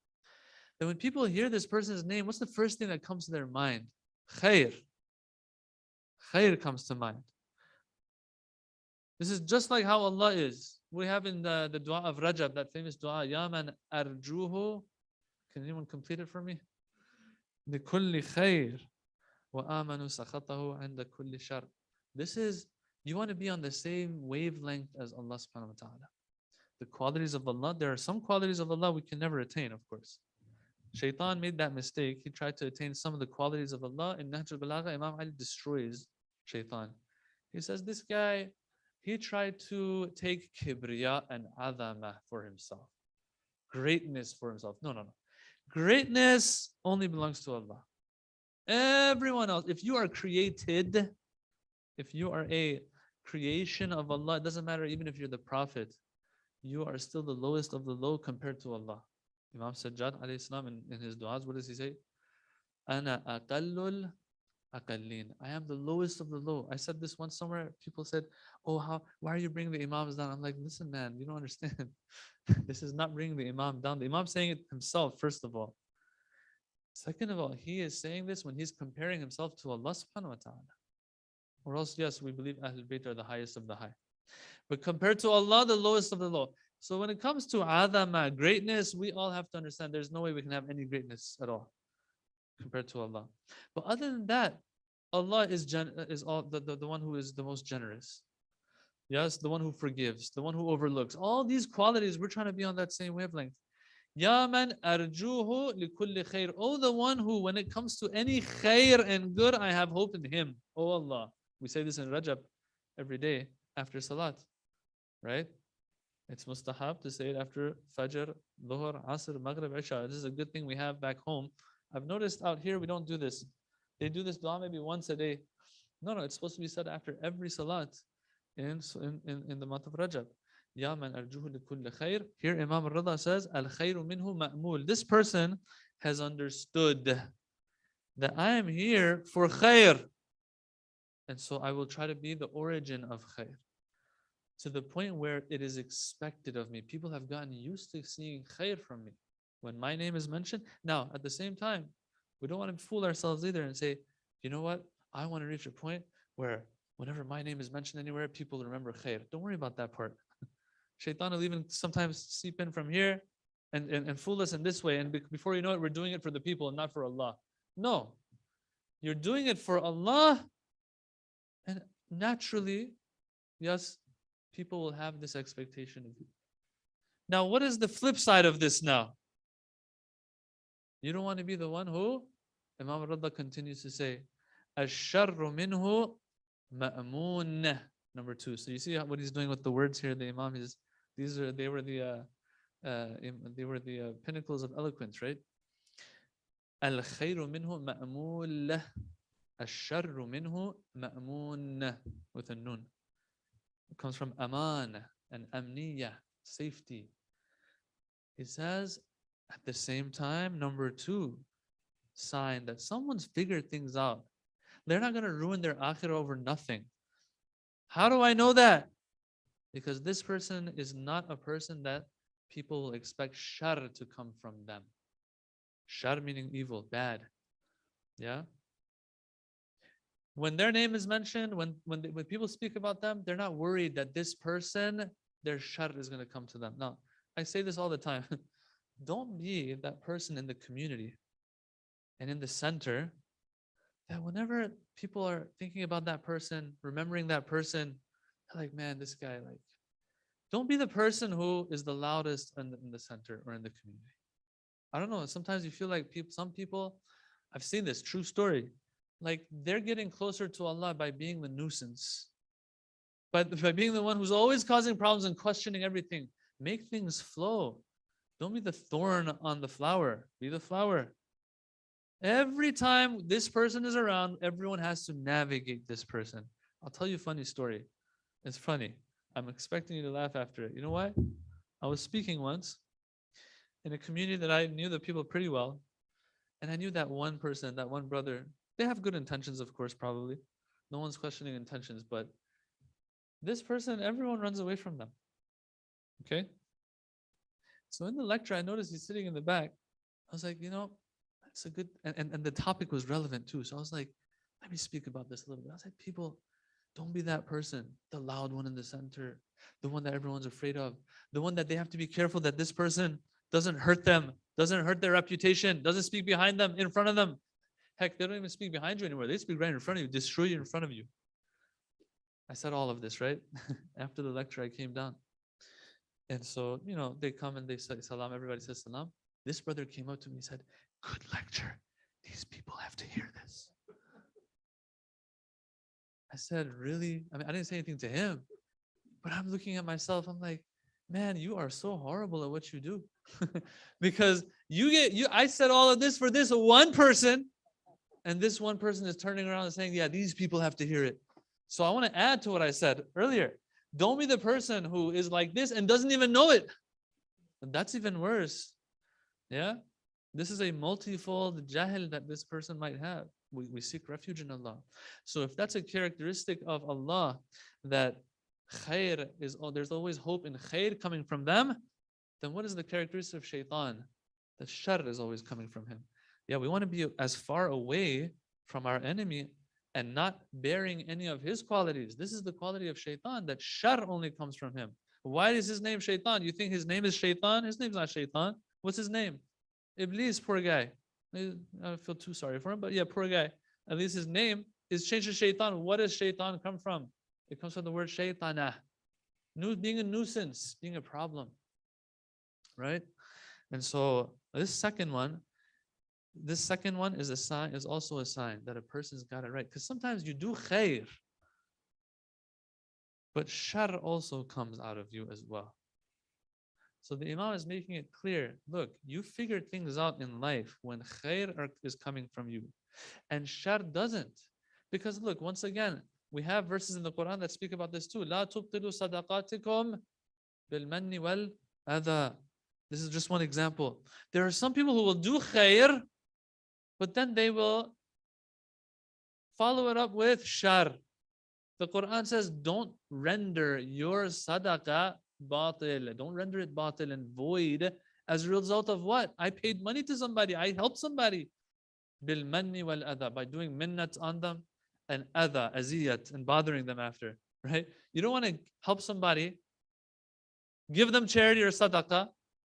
Then when people hear this person's name, what's the first thing that comes to their mind? Khair. Khair comes to mind. This is just like how Allah is. We have in the dua of Rajab, that famous dua, Ya man arjuhu. Can anyone complete it for me? لِكُلِّ خَيْرٍ وَآمَنُوا سَخَطَهُ عِنْدَ كُلِّ شَرٍ. This is, you want to be on the same wavelength as Allah subhanahu wa ta'ala. The qualities of Allah, there are some qualities of Allah we can never attain, of course. Shaitan made that mistake. He tried to attain some of the qualities of Allah. In Nahj al-Balagha, Imam Ali destroys Shaitan. He says, this guy, he tried to take kibriya and adama for himself. Greatness for himself. No. Greatness only belongs to Allah. Everyone else, if you are created, if you are a creation of Allah, it doesn't matter even if you're the Prophet, you are still the lowest of the low compared to Allah. Imam Sajjad alayhi salam in his du'as, what does he say? Ana aqallul aqallin. I am the lowest of the low. I said this once somewhere. People said, oh, why are you bringing the Imams down? I'm like, listen, man, you don't understand. This is not bringing the Imam down. The Imam saying it himself, first of all. Second of all, he is saying this when he's comparing himself to Allah subhanahu wa ta'ala. Or else, yes, we believe Ahlul Bayt are the highest of the high. But compared to Allah, the lowest of the low. So when it comes to adama, greatness, we all have to understand there's no way we can have any greatness at all compared to Allah. But other than that, Allah is all the one who is the most generous. Yes, the one who forgives, the one who overlooks. All these qualities, we're trying to be on that same wavelength. Ya man arjuhu likulli khair. Oh, the one who, when it comes to any khair and good, I have hope in him. Oh Allah. We say this in Rajab every day after Salat, right? It's mustahab to say it after Fajr, Dhuhr, Asr, Maghrib, Isha. This is a good thing we have back home. I've noticed out here we don't do this. They do this dua maybe once a day. No, it's supposed to be said after every Salat in the month of Rajab. Ya man arjuhu likulli khair. Here Imam al-Rida says, al khairu minhu ma'mul. This person has understood that I am here for khair. And so I will try to be the origin of khair, to the point where it is expected of me. People have gotten used to seeing khair from me when my name is mentioned. Now, at the same time, we don't want to fool ourselves either and say, you know what? I want to reach a point where whenever my name is mentioned anywhere, people remember khair. Don't worry about that part. Shaitan will even sometimes seep in from here and fool us in this way. And before you know it, we're doing it for the people and not for Allah. No, you're doing it for Allah. And naturally, yes, people will have this expectation of you. Now, what is the flip side of this now? You don't want to be the one who, Imam al-Radha continues to say, Ash-sharru minhu ma'mun. Number 2. So you see what he's doing with the words here. The Imam is, they were the pinnacles of eloquence, right? Al-khayru minhu ma'mul. Ash-sharru minhu ma'mun, with a nun. It comes from aman and amniya, safety. He says, at the same time, number 2, sign that someone's figured things out. They're not going to ruin their akhirah over nothing. How do I know that? Because this person is not a person that people will expect shar to come from them. Shar meaning evil, bad. Yeah? When their name is mentioned, when people speak about them, they're not worried that this person, their shar is going to come to them. Now, I say this all the time. Don't be that person in the community and in the center that whenever people are thinking about that person, remembering that person, they're like, man, this guy, like, don't be the person who is the loudest in the center or in the community. I don't know. Sometimes you feel like some people, I've seen this true story. Like they're getting closer to Allah by being the nuisance, but by being the one who's always causing problems and questioning everything. Make things flow. Don't be the thorn on the flower. Be the flower. Every time this person is around, everyone has to navigate this person. I'll tell you a funny story. It's funny. I'm expecting you to laugh after it. You know why? I was speaking once in a community that I knew the people pretty well, and I knew that one person, that one brother. They have good intentions, of course, probably. No one's questioning intentions, but this person, everyone runs away from them. Okay? So in the lecture, I noticed he's sitting in the back. I was like, you know, that's a good, and the topic was relevant too. So I was like, let me speak about this a little bit. I was like, people, don't be that person, the loud one in the center, the one that everyone's afraid of, the one that they have to be careful that this person doesn't hurt them, doesn't hurt their reputation, doesn't speak behind them, in front of them. Heck, they don't even speak behind you anymore. They speak right in front of you, destroy you in front of you. I said all of this, right? After the lecture, I came down. And so, you know, they come and they say salam. Everybody says salam. This brother came up to me and said, good lecture. These people have to hear this. I said, really? I mean, I didn't say anything to him, but I'm looking at myself. I'm like, man, you are so horrible at what you do. Because I said all of this for this one person. And this one person is turning around and saying, yeah, these people have to hear it. So I want to add to what I said earlier. Don't be the person who is like this and doesn't even know it. And that's even worse. Yeah? This is a multifold jahil that this person might have. We seek refuge in Allah. So if that's a characteristic of Allah, that khair is, there's always hope in khair coming from them, then what is the characteristic of shaitan? That shar is always coming from him. Yeah, we want to be as far away from our enemy and not bearing any of his qualities. This is the quality of shaitan, that shar only comes from him. Why is his name Shaitan? You think his name is Shaitan? His name's not Shaitan. What's his name? Iblis, poor guy. I don't feel too sorry for him, but yeah, poor guy. At least his name is changed to Shaitan. What does Shaitan come from? It comes from the word Shaitana. Being a nuisance, being a problem. Right? And so this second one is a sign, is also a sign that a person's got it right. Because sometimes you do khair, but shar also comes out of you as well. So the Imam is making it clear, look, you figure things out in life when khair is coming from you and shar doesn't. Because look, once again, we have verses in the Quran that speak about this too. Law تبطلوا صدقاتكم بالمن والأذى. This is just one example. There are some people who will do khair, but then they will follow it up with shar. The Quran says, don't render your sadaqah batil. Don't render it batil and void as a result of what? I paid money to somebody. I helped somebody. Bil manni wal adha. By doing minnat on them and adha, aziyat, and bothering them after. Right? You don't want to help somebody, give them charity or sadaqah,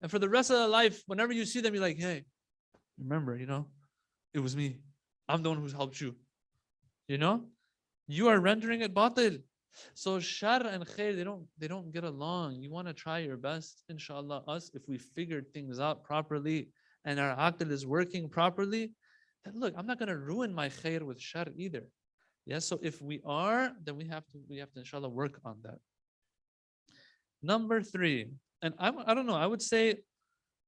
and for the rest of their life, whenever you see them, you're like, hey, remember, it was me. I'm the one who's helped you. You are rendering it batil. So shar and khair, they don't get along. You want to try your best, inshallah, us, if we figured things out properly and our aql is working properly, then look, I'm not going to ruin my khair with shar either. Yeah, so if we are, then we have to inshallah work on that. Number 3, and I don't know, I would say,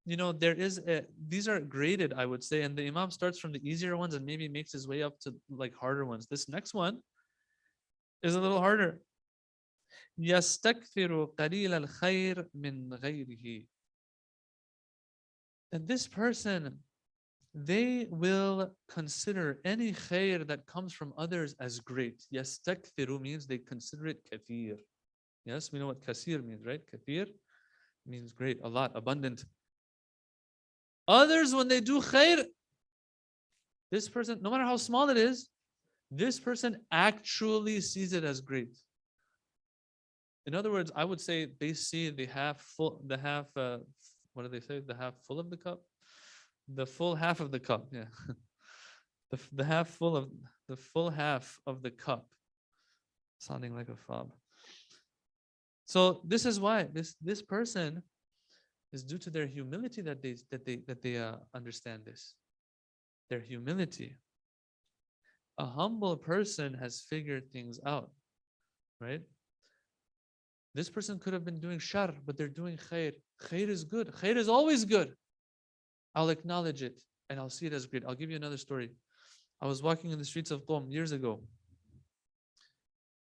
these are graded, I would say, and the Imam starts from the easier ones and maybe makes his way up to like harder ones. This next one is a little harder. يَسْتَكْثِرُ قَلِيلَ الْخَيْرِ مِنْ غَيْرِهِ. And this person, they will consider any khair that comes from others as great. يَسْتَكْثِرُ means they consider it kathir. Yes, we know what kasir means, right? Kathir means great, a lot, abundant. Others, when they do khair, this person, no matter how small it is, this person actually sees it as great. In other words, I would say they see the half full, what do they say? The half full of the cup? The full half of the cup, yeah. The full half of the cup. Sounding like a fob. So this is why this person is due to their humility that they understand this. Their humility. A humble person has figured things out, right? This person could have been doing shar, but they're doing khair. Khair is good. Khair is always good. I'll acknowledge it and I'll see it as great. I'll give you another story. I was walking in the streets of Qom years ago,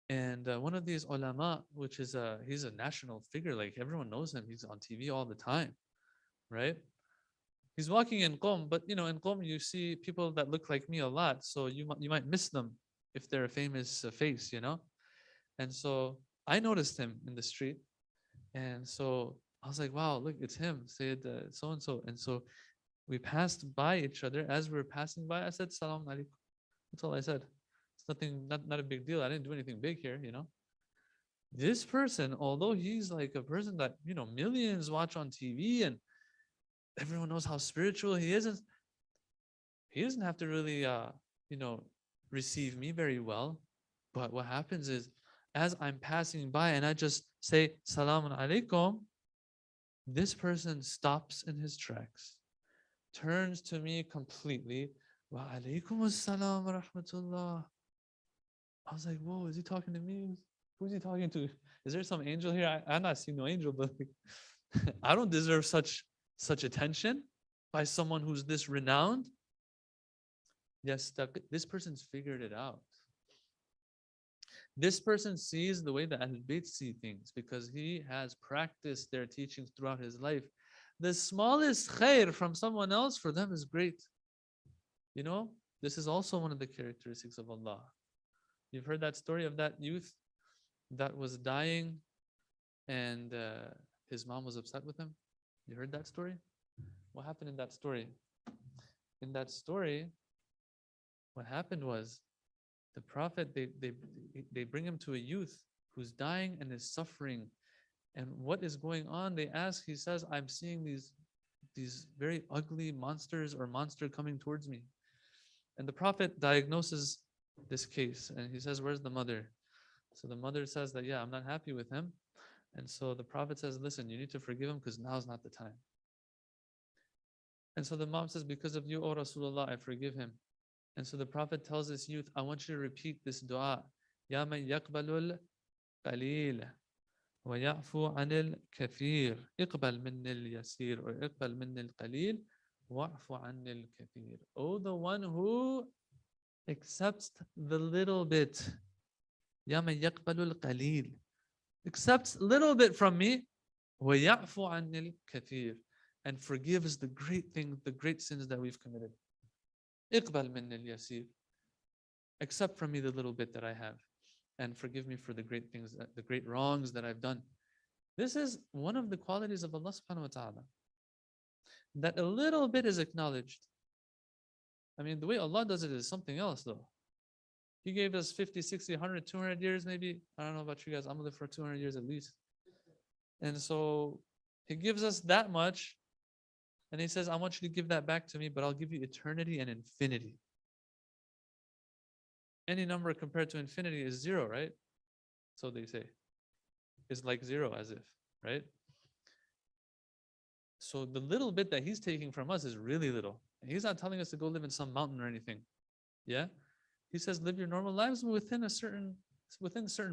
and one of these ulama, which is he's a national figure, like everyone knows him. He's on TV all the time, right? He's walking in Qom, but in Qom you see people that look like me a lot, so you might miss them if they're a famous face, And so I noticed him in the street, and so I was like, "Wow, look, it's him, Sayyid so and so." And so we passed by each other. As we were passing by, I said, "Salam alaikum." That's all I said. It's nothing, not a big deal. I didn't do anything big here, This person, although he's like a person that millions watch on TV and everyone knows how spiritual he is, he doesn't have to really receive me very well. But what happens is, as I'm passing by and I just say Salaam alaikum, this person stops in his tracks, turns to me completely, wa alaikum assalam wa rahmatullah. I was like, whoa, is he talking to me? Who's he talking to? Is there some angel here? I'm not seeing no angel, but I don't deserve such attention by someone who's this renowned. Yes, this person's figured it out. This person sees the way the Ahlul Bayt see things because he has practiced their teachings throughout his life. The smallest khair from someone else for them is great. This is also one of the characteristics of Allah. You've heard that story of that youth that was dying and his mom was upset with him? You heard that story? What happened in that story? In that story, what happened was the Prophet, they bring him to a youth who's dying and is suffering And what is going on? They ask, he says, I'm seeing these very ugly monsters or monster coming towards me. And the Prophet diagnoses this case and he says, where's the mother? So the mother says that, yeah, I'm not happy with him. And so the Prophet says, listen, you need to forgive him because now's not the time. And so the mom says, because of you, O Rasulullah, I forgive him. And so the Prophet tells this youth, I want you to repeat this dua. Ya man yaqbalul qalil wa ya'fu anil kathir. Iqbal minnil yasir or iqbal minnil qalil wa'fu anil kathir. Oh, the one who accepts the little bit. Ya man yaqbalul qalil. Accepts a little bit from me. Wa ya'fu anil kathir. And forgives the great things, the great sins that we've committed. Iqbal minnil yasir. Accept from me the little bit that I have and forgive me for the great things, the great wrongs that I've done. This is one of the qualities of Allah subhanahu wa ta'ala. That a little bit is acknowledged. I mean, the way Allah does it is something else though. He gave us 50, 60, 100, 200 years maybe. I don't know about you guys. I'm going to live for 200 years at least. And so He gives us that much. And He says, I want you to give that back to me, but I'll give you eternity and infinity. Any number compared to infinity is zero, right? So they say. It's like zero as if, right? So the little bit that He's taking from us is really little. And He's not telling us to go live in some mountain or anything. Yeah? He says, live your normal lives within certain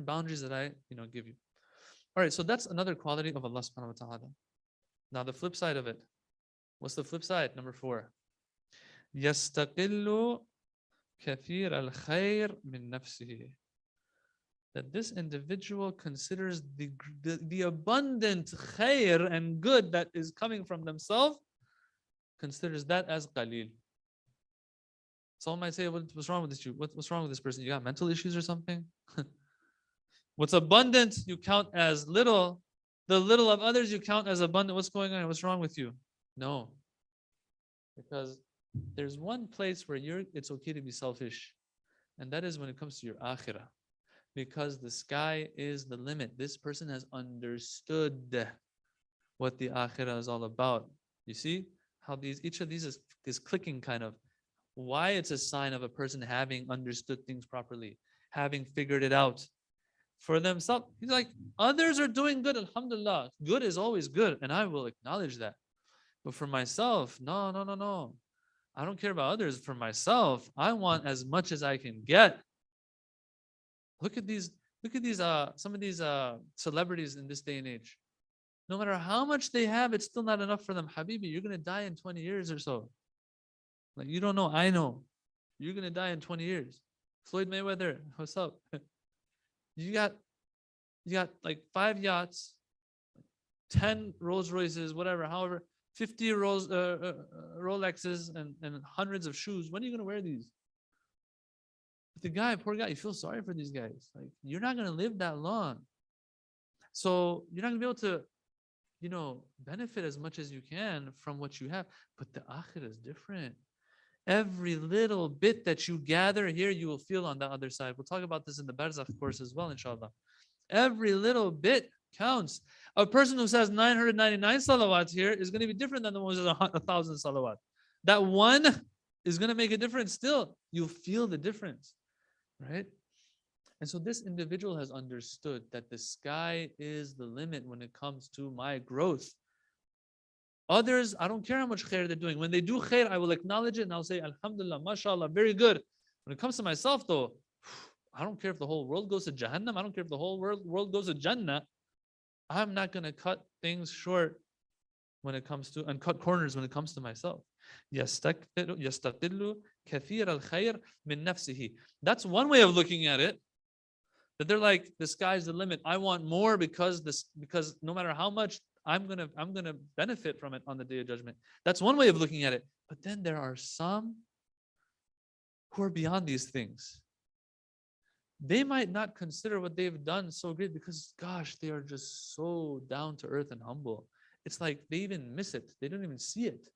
boundaries that I give you. All right, so that's another quality of Allah subhanahu wa ta'ala. Now the flip side of it. What's the flip side? Number 4. يَسْتَقِلُّ كَثِيرَ الْخَيْرِ مِنْ نَفْسِهِ. That this individual considers the abundant khair and good that is coming from themselves, considers that as qalil. Someone might say, what's wrong with this? What's wrong with this person? You got mental issues or something? What's abundant, you count as little. The little of others, you count as abundant. What's going on? What's wrong with you? No. Because there's one place where it's okay to be selfish. And that is when it comes to your akhirah. Because the sky is the limit. This person has understood what the akhirah is all about. You see how each of these is clicking kind of. Why it's a sign of a person having understood things properly, having figured it out for themselves. He's like, others are doing good, alhamdulillah. Good is always good, and I will acknowledge that. But for myself, no. I don't care about others. For myself, I want as much as I can get. Look at these some of these celebrities in this day and age. No matter how much they have, it's still not enough for them. Habibi, you're gonna die in 20 years or so. Like, you don't know, I know. You're gonna die in 20 years. Floyd Mayweather, what's up? You got like 5 yachts, 10 Rolls Royces, whatever, however, 50 Rolexes and hundreds of shoes. When are you gonna wear these? But the guy, poor guy, you feel sorry for these guys. Like, you're not gonna live that long. So you're not gonna be able to, benefit as much as you can from what you have. But the akhirah is different. Every little bit that you gather here, you will feel on the other side. We'll talk about this in the Barzakh course as well, inshallah. Every little bit counts. A person who says 999 salawats here is going to be different than the one who says 1,000 salawat. That one is going to make a difference still. You'll feel the difference, right? And so this individual has understood that the sky is the limit when it comes to my growth. Others, I don't care how much khair they're doing. When they do khair, I will acknowledge it and I'll say, alhamdulillah, mashallah, very good. When it comes to myself though, I don't care if the whole world goes to Jahannam. I don't care if the whole world goes to Jannah. I'm not going to cut things short when it comes to, and cut corners when it comes to myself. يَسْتَقِلُّ كَثِيرَ الْخَيْرِ مِنْ نَفْسِهِ. That's one way of looking at it. That they're like, the sky's the limit. I want more because no matter how much I'm gonna benefit from it on the Day of Judgment. That's one way of looking at it. But then there are some who are beyond these things. They might not consider what they've done so great because, gosh, they are just so down to earth and humble. It's like they even miss it. They don't even see it.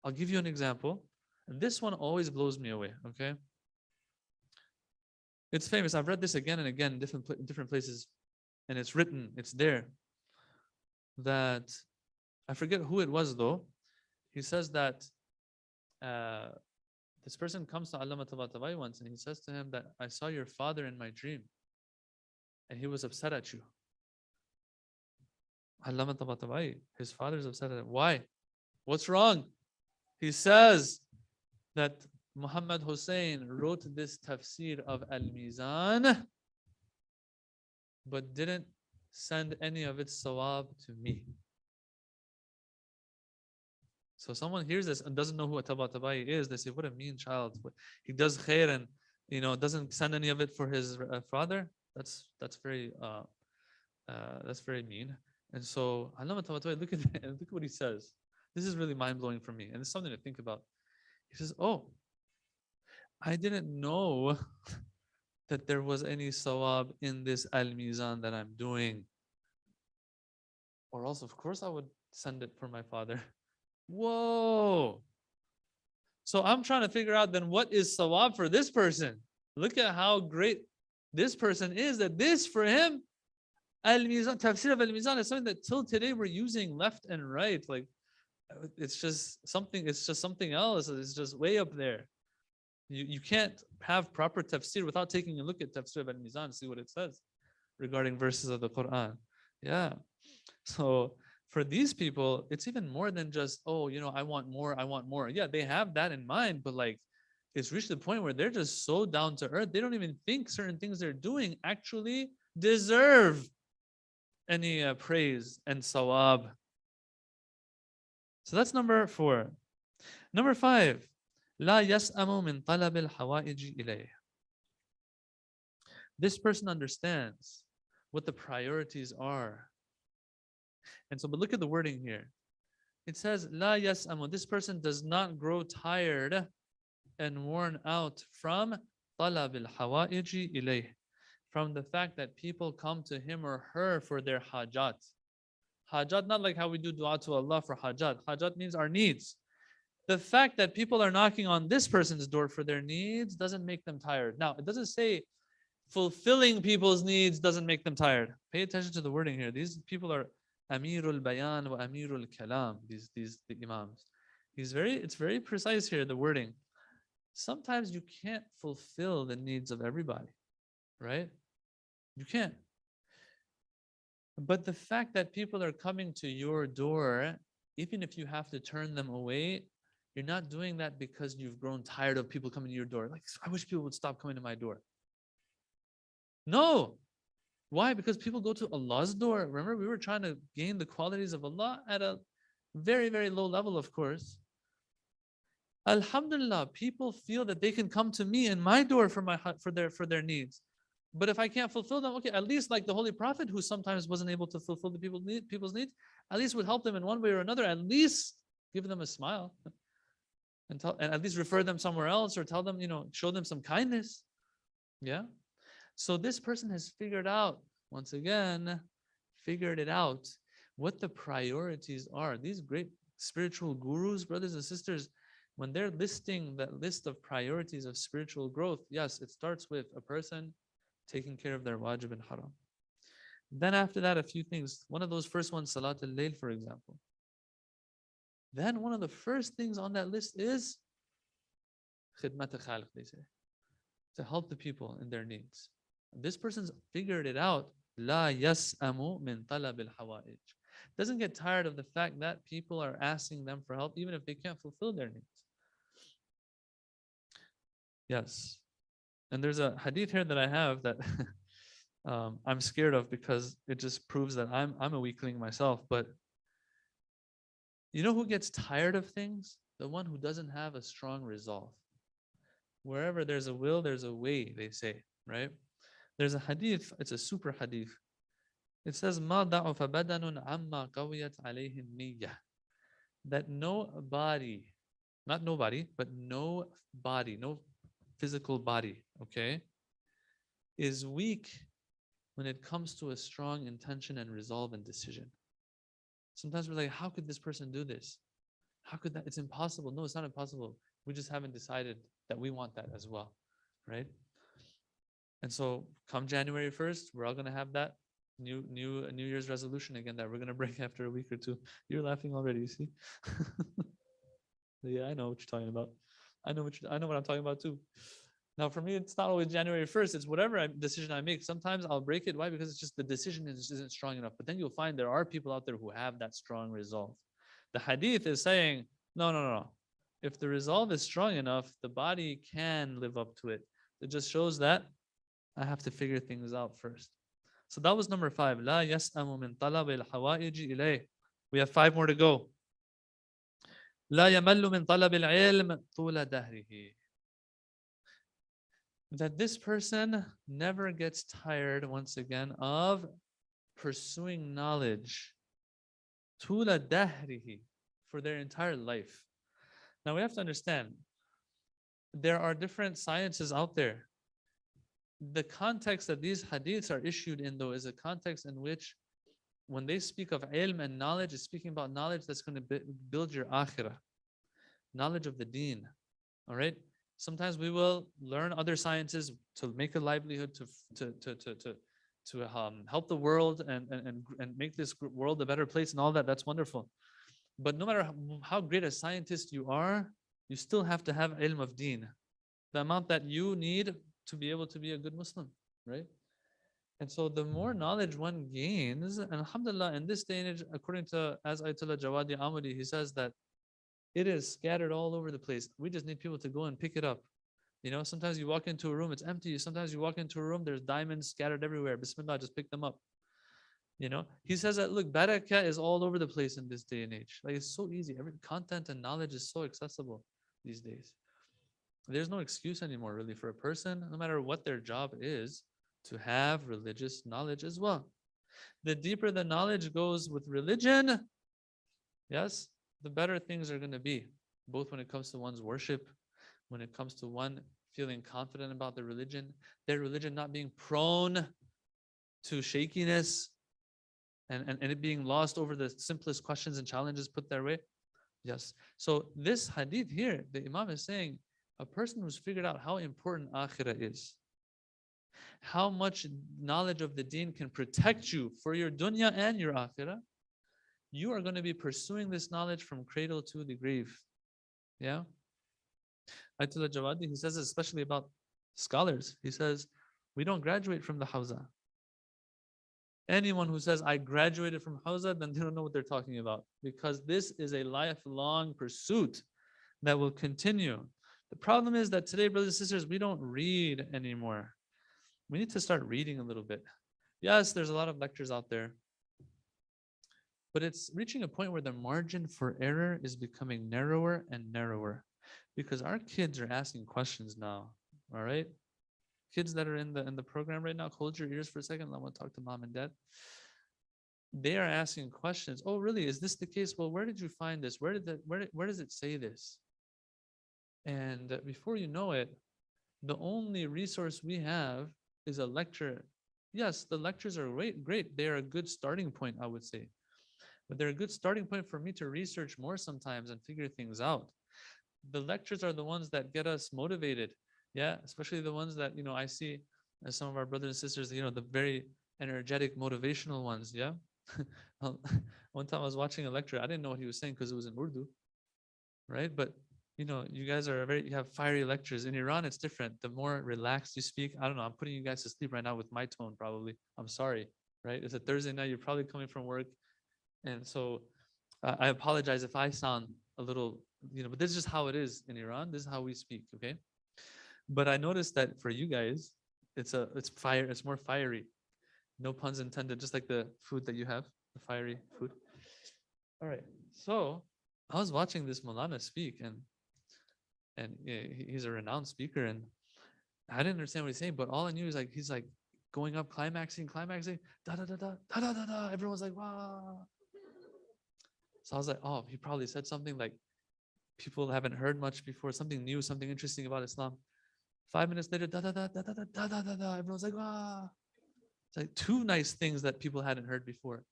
I'll give you an example. And this one always blows me away, okay? It's famous. I've read this again and again in different places. And it's written, it's there. that I forget who it was though. He says that this person comes to Allama Tabatabai once and he says to him that I saw your father in my dream and he was upset at you. Allama Tabatabai, his father is upset at him. Why? What's wrong? He says that Muhammad Hussein wrote this tafsir of Al-Mizan but didn't send any of its sawab to me. So someone hears this and doesn't know who a Tabatabai is, they say, what a mean child. He does khair and doesn't send any of it for his father. That's very mean. And so Allama Tabatabai, look at that, and look what he says. This is really mind-blowing for me, and it's something to think about. He says, oh, I didn't know that there was any sawab in this al-mizan that I'm doing. Or else, of course, I would send it for my father. Whoa. So I'm trying to figure out then what is sawab for this person. Look at how great this person is, that this for him, al-mizan, tafsir of al-mizan is something that till today we're using left and right. Like it's just something else. It's just way up there. You can't have proper tafsir without taking a look at tafsir of al-mizan, see what it says regarding verses of the Quran. Yeah. So for these people, it's even more than just, oh, I want more. Yeah, they have that in mind, but like it's reached the point where they're just so down to earth, they don't even think certain things they're doing actually deserve any praise and sawab. So that's number 4. Number 5, لا يسأم من طلب الحوائج إليه. This person understands what the priorities are. And so, but look at the wording here. It says, law يسأم. This person does not grow tired and worn out from طلب الحوائج إليه, from the fact that people come to him or her for their hajat. Hajat, not like how we do dua to Allah for hajat. Hajat means our needs. The fact that people are knocking on this person's door for their needs doesn't make them tired. Now, it doesn't say fulfilling people's needs doesn't make them tired. Pay attention to the wording here. These people are Amirul Bayan wa Amirul Kalam, the Imams. It's very precise here, the wording. Sometimes you can't fulfill the needs of everybody, right? You can't. But the fact that people are coming to your door, even if you have to turn them away, you're not doing that because you've grown tired of people coming to your door. Like, I wish people would stop coming to my door. No. Why? Because people go to Allah's door. Remember, we were trying to gain the qualities of Allah at a very, very low level, of course. Alhamdulillah, people feel that they can come to me in my door for their needs. But if I can't fulfill them, okay, at least like the Holy Prophet, who sometimes wasn't able to fulfill the people's needs, at least would help them in one way or another. At least give them a smile, and at least refer them somewhere else, or tell them, show them some kindness. Yeah. So this person has figured out, once again, what the priorities are. These great spiritual gurus, brothers and sisters, when they're listing that list of priorities of spiritual growth, yes, it starts with a person taking care of their wajib and haram. Then after that, a few things. One of those first ones, Salat al-Layl, for example. Then one of the first things on that list is khidmat al-khaliq, they say, to help the people in their needs. This person's figured it out. La yas'amu min talab al-hawa'ij. Doesn't get tired of the fact that people are asking them for help, even if they can't fulfill their needs. Yes. And there's a hadith here that I have that I'm scared of, because it just proves that I'm a weakling myself. But you know who gets tired of things? The one who doesn't have a strong resolve. Wherever there's a will, there's a way, they say, right? There's a hadith, it's a super hadith. It says, مَا ضَعُفَ بَدَنٌ عَمَّا قَوِيَتْ عَلَيْهِ النِّيَّةِ. That no body, not nobody, but no body, no physical body, okay, is weak when it comes to a strong intention and resolve and decision. Sometimes we're like, how could this person do this? How could that? It's impossible. No, it's not impossible. We just haven't decided that we want that as well, right? And so come January 1st, we're all going to have that New Year's resolution again that we're gonna break after a week or two. You're laughing already, you see? Yeah, I know what you're talking about. I know what I'm talking about too. Now, for me, it's not always January 1st. It's whatever decision I make. Sometimes I'll break it. Why? Because it's just the decision isn't strong enough. But then you'll find there are people out there who have that strong resolve. The hadith is saying, no. If the resolve is strong enough, the body can live up to it. It just shows that I have to figure things out first. So that was number 5. لا يسأم من طلب الحوائج إليه. We have 5 more to go. لا يمل من طلب العلم طول دهره. That this person never gets tired, once again, of pursuing knowledge طول دهره, for their entire life. Now we have to understand, there are different sciences out there. The context that these hadiths are issued in, though, is a context in which when they speak of ilm and knowledge, it's speaking about knowledge that's going to build your akhirah, knowledge of the deen. All right. Sometimes we will learn other sciences to make a livelihood, to help the world and make this world a better place and all that. That's wonderful. But no matter how great a scientist you are, you still have to have ilm of deen, the amount that you need to be able to be a good Muslim, right? And so the more knowledge one gains, and alhamdulillah, in this day and age, according to, as Ayatollah Jawadi Amudi, he says that it is scattered all over the place. We just need people to go and pick it up. You know, sometimes you walk into a room, it's empty. Sometimes you walk into a room, there's diamonds scattered everywhere. Bismillah, just pick them up. You know, he says that, look, barakah is all over the place in this day and age. Like, it's so easy. Every content and knowledge is so accessible these days. There's no excuse anymore, really, for a person, no matter what their job is, to have religious knowledge as well. The deeper the knowledge goes with religion, yes, the better things are going to be, both when it comes to one's worship, when it comes to one feeling confident about their religion not being prone to shakiness and it being lost over the simplest questions and challenges put their way. Yes. So this hadith here, the Imam is saying, a person who's figured out how important akhirah is, how much knowledge of the deen can protect you for your dunya and your akhirah, you are going to be pursuing this knowledge from cradle to the grave. Yeah. Ayatollah Jawadi, he says, especially about scholars, he says, we don't graduate from the Hawza. Anyone who says, I graduated from Hawza, then they don't know what they're talking about, because this is a lifelong pursuit that will continue. The problem is that today, brothers and sisters, we don't read anymore. We need to start reading a little bit. Yes, there's a lot of lectures out there, but it's reaching a point where the margin for error is becoming narrower and narrower, because our kids are asking questions now. All right, kids that are in the program right now, hold your ears for a second. I want to talk to mom and dad. They are asking questions. Oh, really? Is this the case? Well, where did you find this? Where does it say this? And before you know it, the only resource we have is a lecture. Yes, the lectures are great. They are a good starting point, I would say. But they're a good starting point for me to research more sometimes and figure things out. The lectures are the ones that get us motivated. Yeah, especially the ones that, I see as some of our brothers and sisters, the very energetic, motivational ones. Yeah. One time I was watching a lecture. I didn't know what he was saying because it was in Urdu. Right. But you guys you have fiery lectures. In Iran, it's different. The more relaxed you speak, I don't know, I'm putting you guys to sleep right now with my tone, probably. I'm sorry, right? It's a Thursday night. You're probably coming from work. And so I apologize if I sound a little, but this is just how it is in Iran. This is how we speak, okay? But I noticed that for you guys, it's more fiery. No puns intended, just like the food that you have, the fiery food. All right. So I was watching this Maulana speak, and he's a renowned speaker, and I didn't understand what he's saying, but all I knew is he's going up, climaxing, da da da da da da da da. Everyone's like, wow. So I was like, oh, he probably said something like people haven't heard much before, something new, something interesting about Islam. 5 minutes later, da da da da da da da da da. Everyone's like, wow. It's like 2 nice things that people hadn't heard before.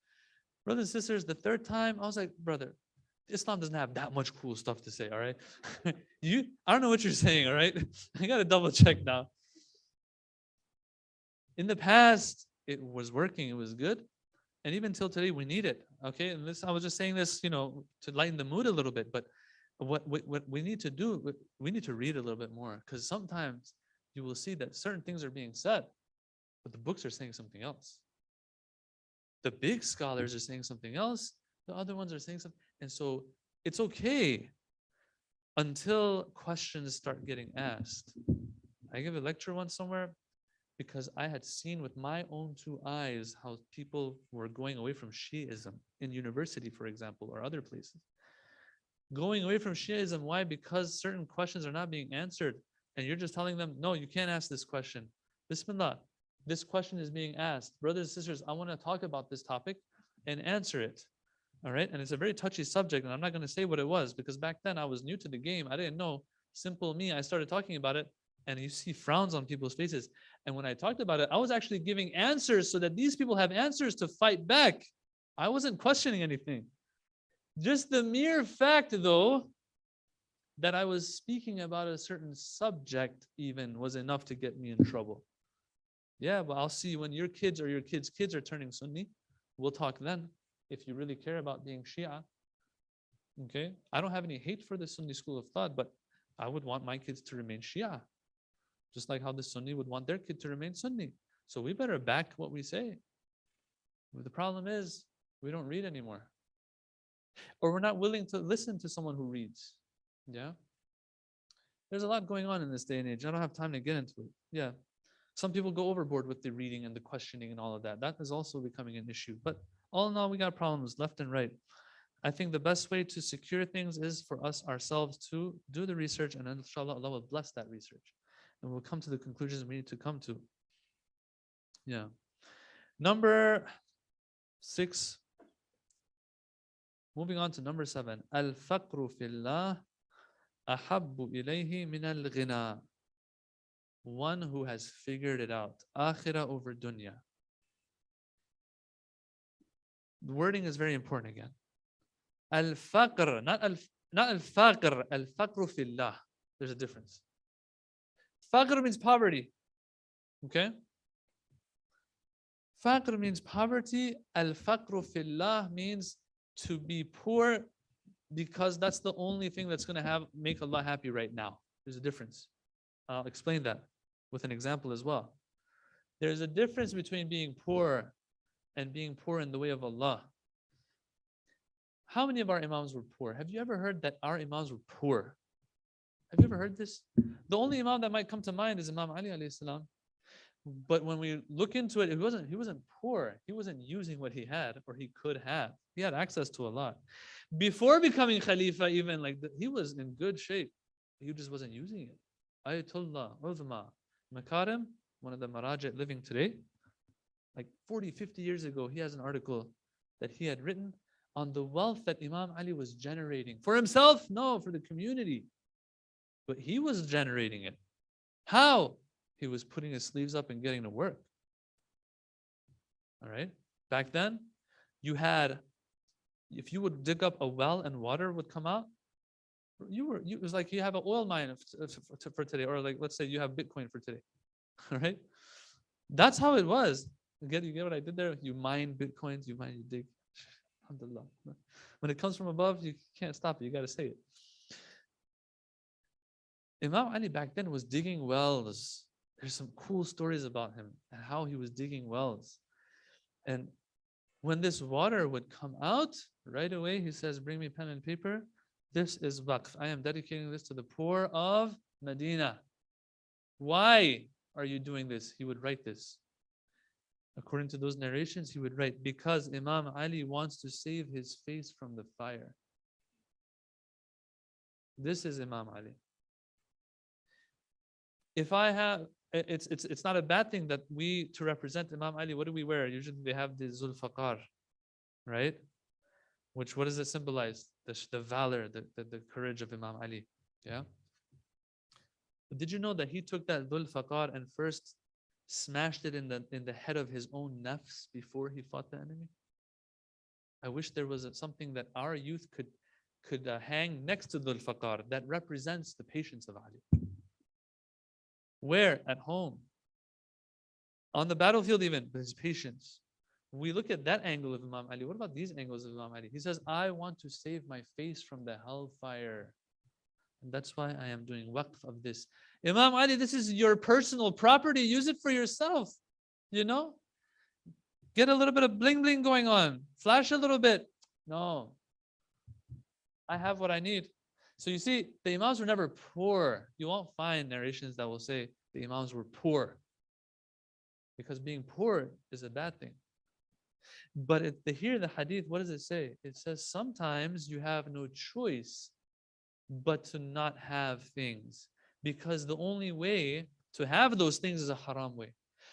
Brothers and sisters, the 3rd time, I was like, brother, Islam doesn't have that much cool stuff to say, all right? I don't know what you're saying, all right? I got to double check now. In the past, it was working, it was good. And even till today, we need it. Okay. And this, I was just saying this, to lighten the mood a little bit. But what we need to do, we need to read a little bit more, because sometimes you will see that certain things are being said, but the books are saying something else. The big scholars are saying something else. The other ones are saying something. And so it's okay until questions start getting asked. I gave a lecture once somewhere because I had seen with my own two eyes how people were going away from Shiism in university, for example, or other places. Going away from Shiism, why? Because certain questions are not being answered. And you're just telling them, no, you can't ask this question. Bismillah, this question is being asked. Brothers and sisters, I want to talk about this topic and answer it. All right. And it's a very touchy subject. And I'm not going to say what it was, because back then I was new to the game. I didn't know. Simple me, I started talking about it. And you see frowns on people's faces. And when I talked about it, I was actually giving answers so that these people have answers to fight back. I wasn't questioning anything. Just the mere fact, though, that I was speaking about a certain subject even was enough to get me in trouble. Yeah, but I'll see when your kids or your kids' kids are turning Sunni. We'll talk then, if you really care about being Shia. Okay? I don't have any hate for the Sunni school of thought, but I would want my kids to remain Shia, just like how the Sunni would want their kid to remain Sunni. So we better back what we say. But the problem is, we don't read anymore. Or we're not willing to listen to someone who reads. Yeah? There's a lot going on in this day and age. I don't have time to get into it. Yeah. Some people go overboard with the reading and the questioning and all of that. That is also becoming an issue. But all in all, we got problems left and right. I think the best way to secure things is for us ourselves to do the research, and inshallah, Allah will bless that research. And we'll come to the conclusions we need to come to. Yeah. Number 6. Moving on to number 7. Al-faqru fillah ahabbu ilayhi min al-ghina. One who has figured it out. Akhirah over dunya. The wording is very important again. Al-faqr, not al-faqr, al-faqru fillah. There's a difference. Faqr means poverty. Okay? Faqr means poverty. Al-faqru fillah means to be poor because that's the only thing that's going to make Allah happy right now. There's a difference. I'll explain that with an example as well. There's a difference between being poor and being poor in the way of Allah. How many of our imams were poor? Have you ever heard that our imams were poor? Have you ever heard this? The only imam that might come to mind is Imam Ali alayhi salam. But when we look into it, he wasn't poor. He wasn't using what he had or he could have. He had access to a lot. Before becoming Khalifa, even he was in good shape. He just wasn't using it. Ayatollah, Uzma, Makarim, one of the Marajat living today, like 40, 50 years ago, he has an article that he had written on the wealth that Imam Ali was generating. For himself? No, for the community. But he was generating it. How? He was putting his sleeves up and getting to work. All right. Back then, if you would dig up a well and water would come out, it was like you have an oil mine for today, or like let's say you have Bitcoin for today. All right. That's how it was. You get what I did there? You mine Bitcoins, you dig. Alhamdulillah. When it comes from above, you can't stop it. You got to say it. Imam Ali back then was digging wells. There's some cool stories about him and how he was digging wells. And when this water would come out, right away he says, bring me pen and paper. This is waqf. I am dedicating this to the poor of Medina. Why are you doing this? He would write this. According to those narrations, he would write, because Imam Ali wants to save his face from the fire. This is Imam Ali. If I have, it's not a bad thing that to represent Imam Ali, what do we wear? Usually they have the Zulfaqar, right? What does it symbolize? The valor, the courage of Imam Ali. Yeah. But did you know that he took that Zulfaqar and first smashed it in the head of his own nafs before he fought the enemy? I wish there was something that our youth could hang next to Zulfaqar that represents the patience of Ali. Where? At home. On the battlefield even, but his patience. We look at that angle of Imam Ali. What about these angles of Imam Ali? He says, I want to save my face from the hellfire. And that's why I am doing waqf of this. Imam Ali, this is your personal property. Use it for yourself. You know? Get a little bit of bling bling going on. Flash a little bit. No. I have what I need. So you see, the Imams were never poor. You won't find narrations that will say the Imams were poor. Because being poor is a bad thing. But if they hear the hadith, what does it say? It says sometimes you have no choice but to not have things. Because the only way to have those things is a haram way.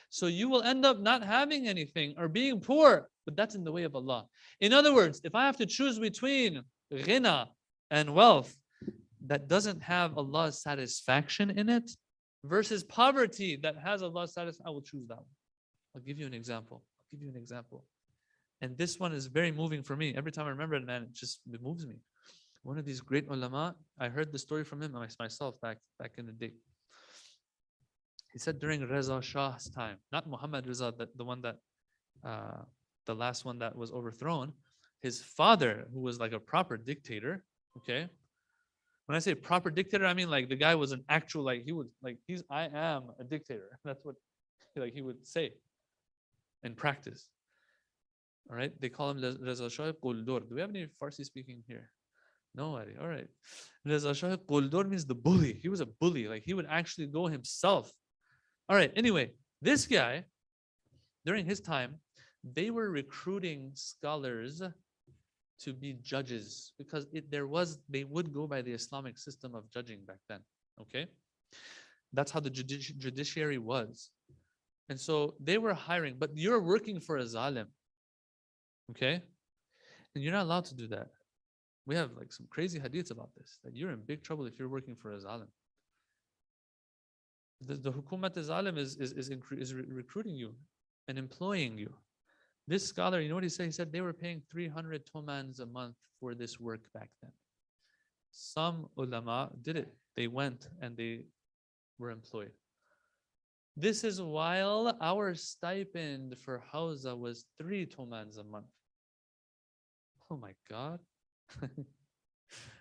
So you will end up not having anything or being poor, but that's in the way of Allah. In other words, if I have to choose between ghina and wealth that doesn't have Allah's satisfaction in it versus poverty that has Allah's satisfaction, I will choose that one. I'll give you an example. And this one is very moving for me. Every time I remember it, man, it moves me. One of these great ulama, I heard the story from him myself back in the day. He said during Reza Shah's time, not Muhammad Reza, the one that, the last one that was overthrown, his father, who was like a proper dictator, okay? When I say proper dictator, I mean like the guy was an actual, like he would, like I am a dictator. That's what like he would say in practice. All right, they call him Reza Shah Quldor. Do we have any Farsi speaking here? Nobody. All right. Reza Shah Quldor means the bully. He was a bully. Like he would actually go himself. All right. Anyway, this guy, during his time, they were recruiting scholars to be judges because they would go by the Islamic system of judging back then. Okay. That's how the judiciary was. And so they were hiring, but you're working for a zalim. Okay. And you're not allowed to do that. We have like some crazy hadiths about this, that you're in big trouble if you're working for a zalim. The hukumat zalim is recruiting you and employing you. This scholar, you know what he said? He said they were paying 300 tomans a month for this work back then. Some ulama did it. They went and they were employed. This is while our stipend for Hawza was 3 tomans a month. Oh my God.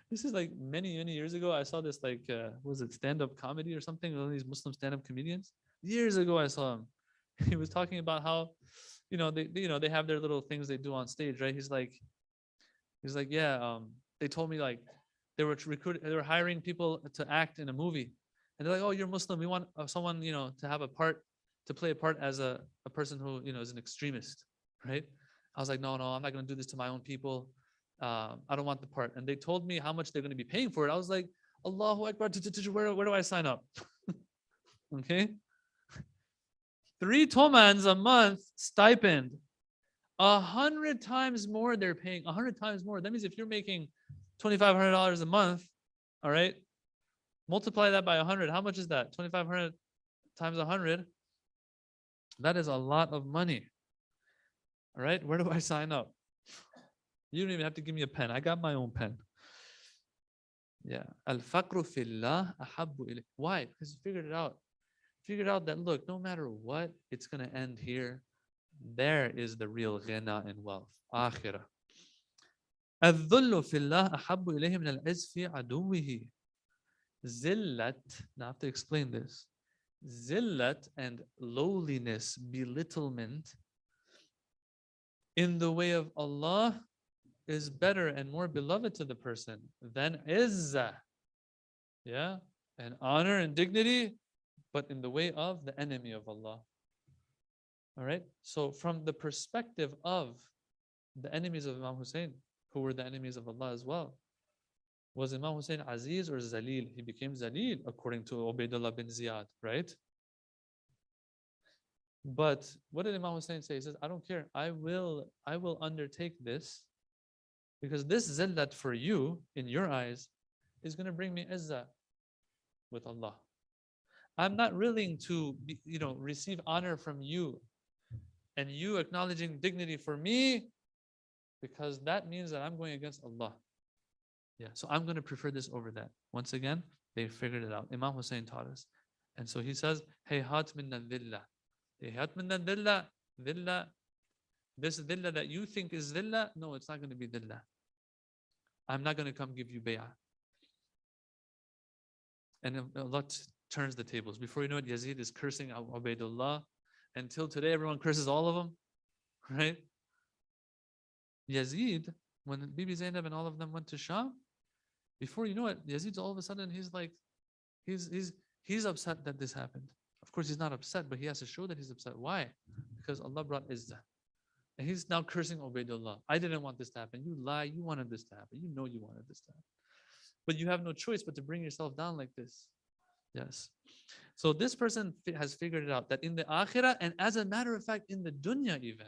This is like many years ago. I saw this like, was it stand-up comedy or something? One of these Muslim stand-up comedians. Years ago, I saw him. He was talking about how, they have their little things they do on stage, right? He's like, yeah, they told me like they were hiring people to act in a movie, and they're like, oh, you're Muslim. We want someone, to have to play a part as a person who, is an extremist, right? I was like, no, I'm not going to do this to my own people. I don't want the part. And they told me how much they're going to be paying for it. I was like, Allahu Akbar, where do I sign up? Okay. 3 tomans a month stipend. 100 times more they're paying. 100 times more. That means if you're making $2,500 a month, all right, multiply that by 100. How much is that? 2,500 times 100. That is a lot of money. All right, where do I sign up? You don't even have to give me a pen. I got my own pen. Yeah. Al-faqru fillah ahabbu ilayh. Why? Because you figured it out. Figured out that, look, no matter what, it's going to end here. There is the real ghina and wealth. Akhirah. Al-dhullu fillah ahabbu ilayhi min al-izfi aduwihi. Zillat. Now I have to explain this. Zillat and lowliness, belittlement in the way of Allah is better and more beloved to the person than izzah, yeah, and honor and dignity, but in the way of the enemy of Allah. All right. So from the perspective of the enemies of Imam Hussein, who were the enemies of Allah as well, was Imam Hussein Aziz or Zalil? He became Zalil according to Ubaidullah bin Ziyad, right? But what did Imam Hussein say? He says, I don't care. I will undertake this because this zillat for you, in your eyes, is going to bring me izzah with Allah. I'm not willing to, receive honor from you and you acknowledging dignity for me because that means that I'm going against Allah. Yeah, so I'm going to prefer this over that. Once again, they figured it out. Imam Hussein taught us. And so he says, Hayhat min al-dhillah. إيهات من الذلة. ذلة. This dhillah that you think is dhillah, no, it's not going to be dhillah. I'm not going to come give you bay'ah. And Allah turns the tables. Before you know it, Yazid is cursing Ubaidullah. Until today, everyone curses all of them, right? Yazid, when Bibi Zainab and all of them went to Sham, before you know it, Yazid's all of a sudden, he's like, he's upset that this happened. Of course, he's not upset, but he has to show that he's upset. Why? Because Allah brought izzah. And he's now cursing Ubaidullah. I didn't want this to happen. You lie. You wanted this to happen. You know you wanted this to happen. But you have no choice but to bring yourself down like this. Yes. So this person has figured it out that in the akhirah, and as a matter of fact, in the dunya even,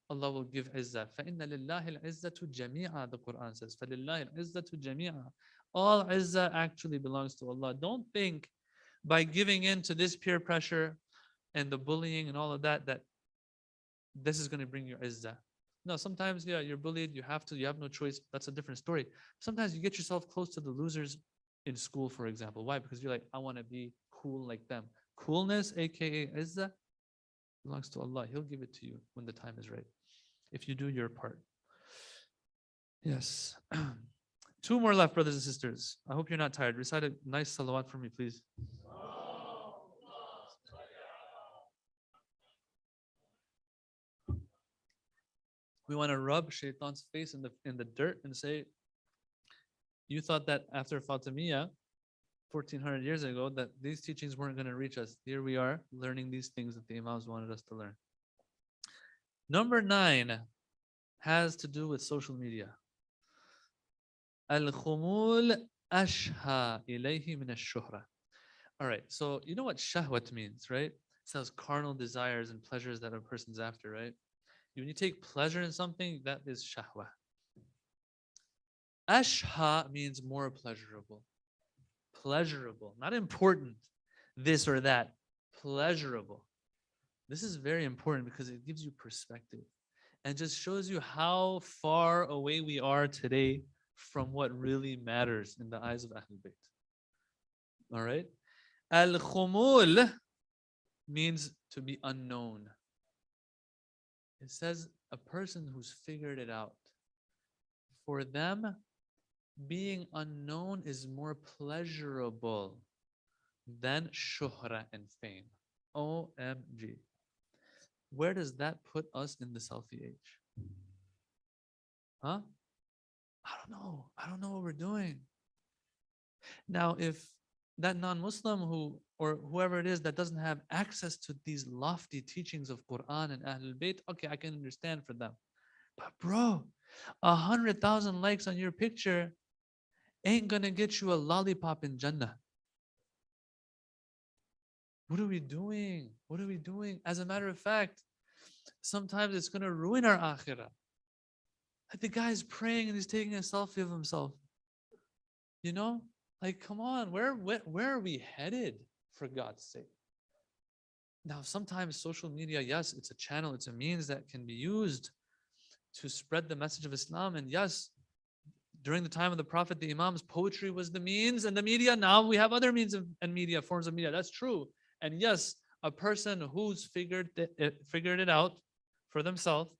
Allah will give izzah. فَإِنَّ لِلَّهِ الْعِزَّةُ جَمِيعًا, the Quran says. فَلِلَّهِ الْعِزَّةُ جَمِيعًا. All izzah actually belongs to Allah. Don't think by giving in to this peer pressure and the bullying and all of that, that this is going to bring you izzah. No, sometimes, yeah, you're bullied, you have no choice. That's a different story. Sometimes you get yourself close to the losers in school, for example. Why? Because you're like, I want to be cool like them. Coolness, aka izzah, belongs to Allah. He'll give it to you when the time is right, if you do your part. Yes. 2 more left, brothers and sisters. I hope you're not tired. Recite a nice salawat for me, please. We want to rub Shaitan's face in the dirt and say, you thought that after Fatimiyya, 1400 years ago, that these teachings weren't going to reach us. Here we are learning these things that the Imams wanted us to learn. Number 9 has to do with social media. Al-khumul ashha ilayhi min ash-shuhra. All right, so you know what shahwat means, right? It says carnal desires and pleasures that a person's after, right? When you take pleasure in something, that is shahwa. Ashha means more pleasurable. Pleasurable, not important, this or that. Pleasurable. This is very important because it gives you perspective and just shows you how far away we are today from what really matters in the eyes of Ahlul Bayt. All right? Al-khumul means to be unknown. It says a person who's figured it out. For them, being unknown is more pleasurable than shuhra and fame. OMG. Where does that put us in the selfie age? Huh? I don't know what we're doing. Now, if that non-Muslim or whoever it is that doesn't have access to these lofty teachings of Quran and Ahlul Bayt, okay, I can understand for them. But bro, 100,000 likes on your picture ain't gonna get you a lollipop in Jannah. What are we doing? What are we doing? As a matter of fact, sometimes it's gonna ruin our akhirah. Like the guy's praying and he's taking a selfie of himself. You know? Like, come on, where are we headed, for God's sake? Now, sometimes social media, yes, it's a channel, it's a means that can be used to spread the message of Islam. And yes, during the time of the Prophet, the Imams, poetry was the means and the media. Now we have other means and media, forms of media. That's true. And yes, a person who's figured it out for themselves,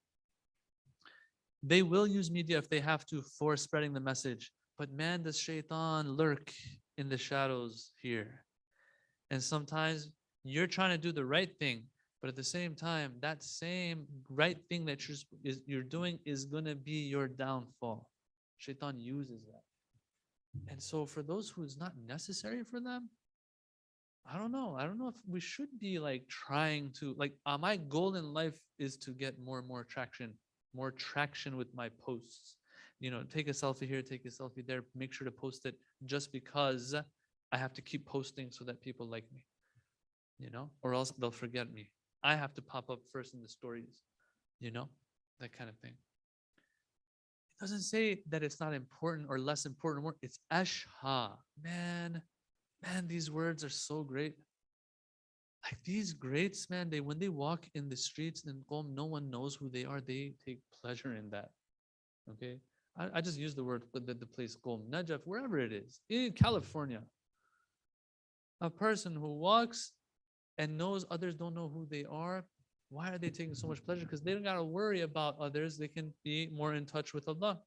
they will use media if they have to for spreading the message. But man, does shaitan lurk in the shadows here. And sometimes you're trying to do the right thing, but at the same time, that same right thing that you're doing is going to be your downfall. Shaitan uses that. And so for those who it's not necessary for them, I don't know if we should be like trying to, like, my goal in life is to get more and more traction with my posts. You know, take a selfie here, take a selfie there, make sure to post it just because I have to keep posting so that people like me, you know, or else they'll forget me. I have to pop up first in the stories, you know, that kind of thing. It doesn't say that it's not important or less important. It's ashha. Man, these words are so great. Like these greats, man, when they walk in the streets in Qom, no one knows who they are. They take pleasure in that. Okay? I just use the word, the place Qom, Najaf, wherever it is, in California. A person who walks and knows others don't know who they are, why are they taking so much pleasure? Because they don't got to worry about others. They can be more in touch with Allah.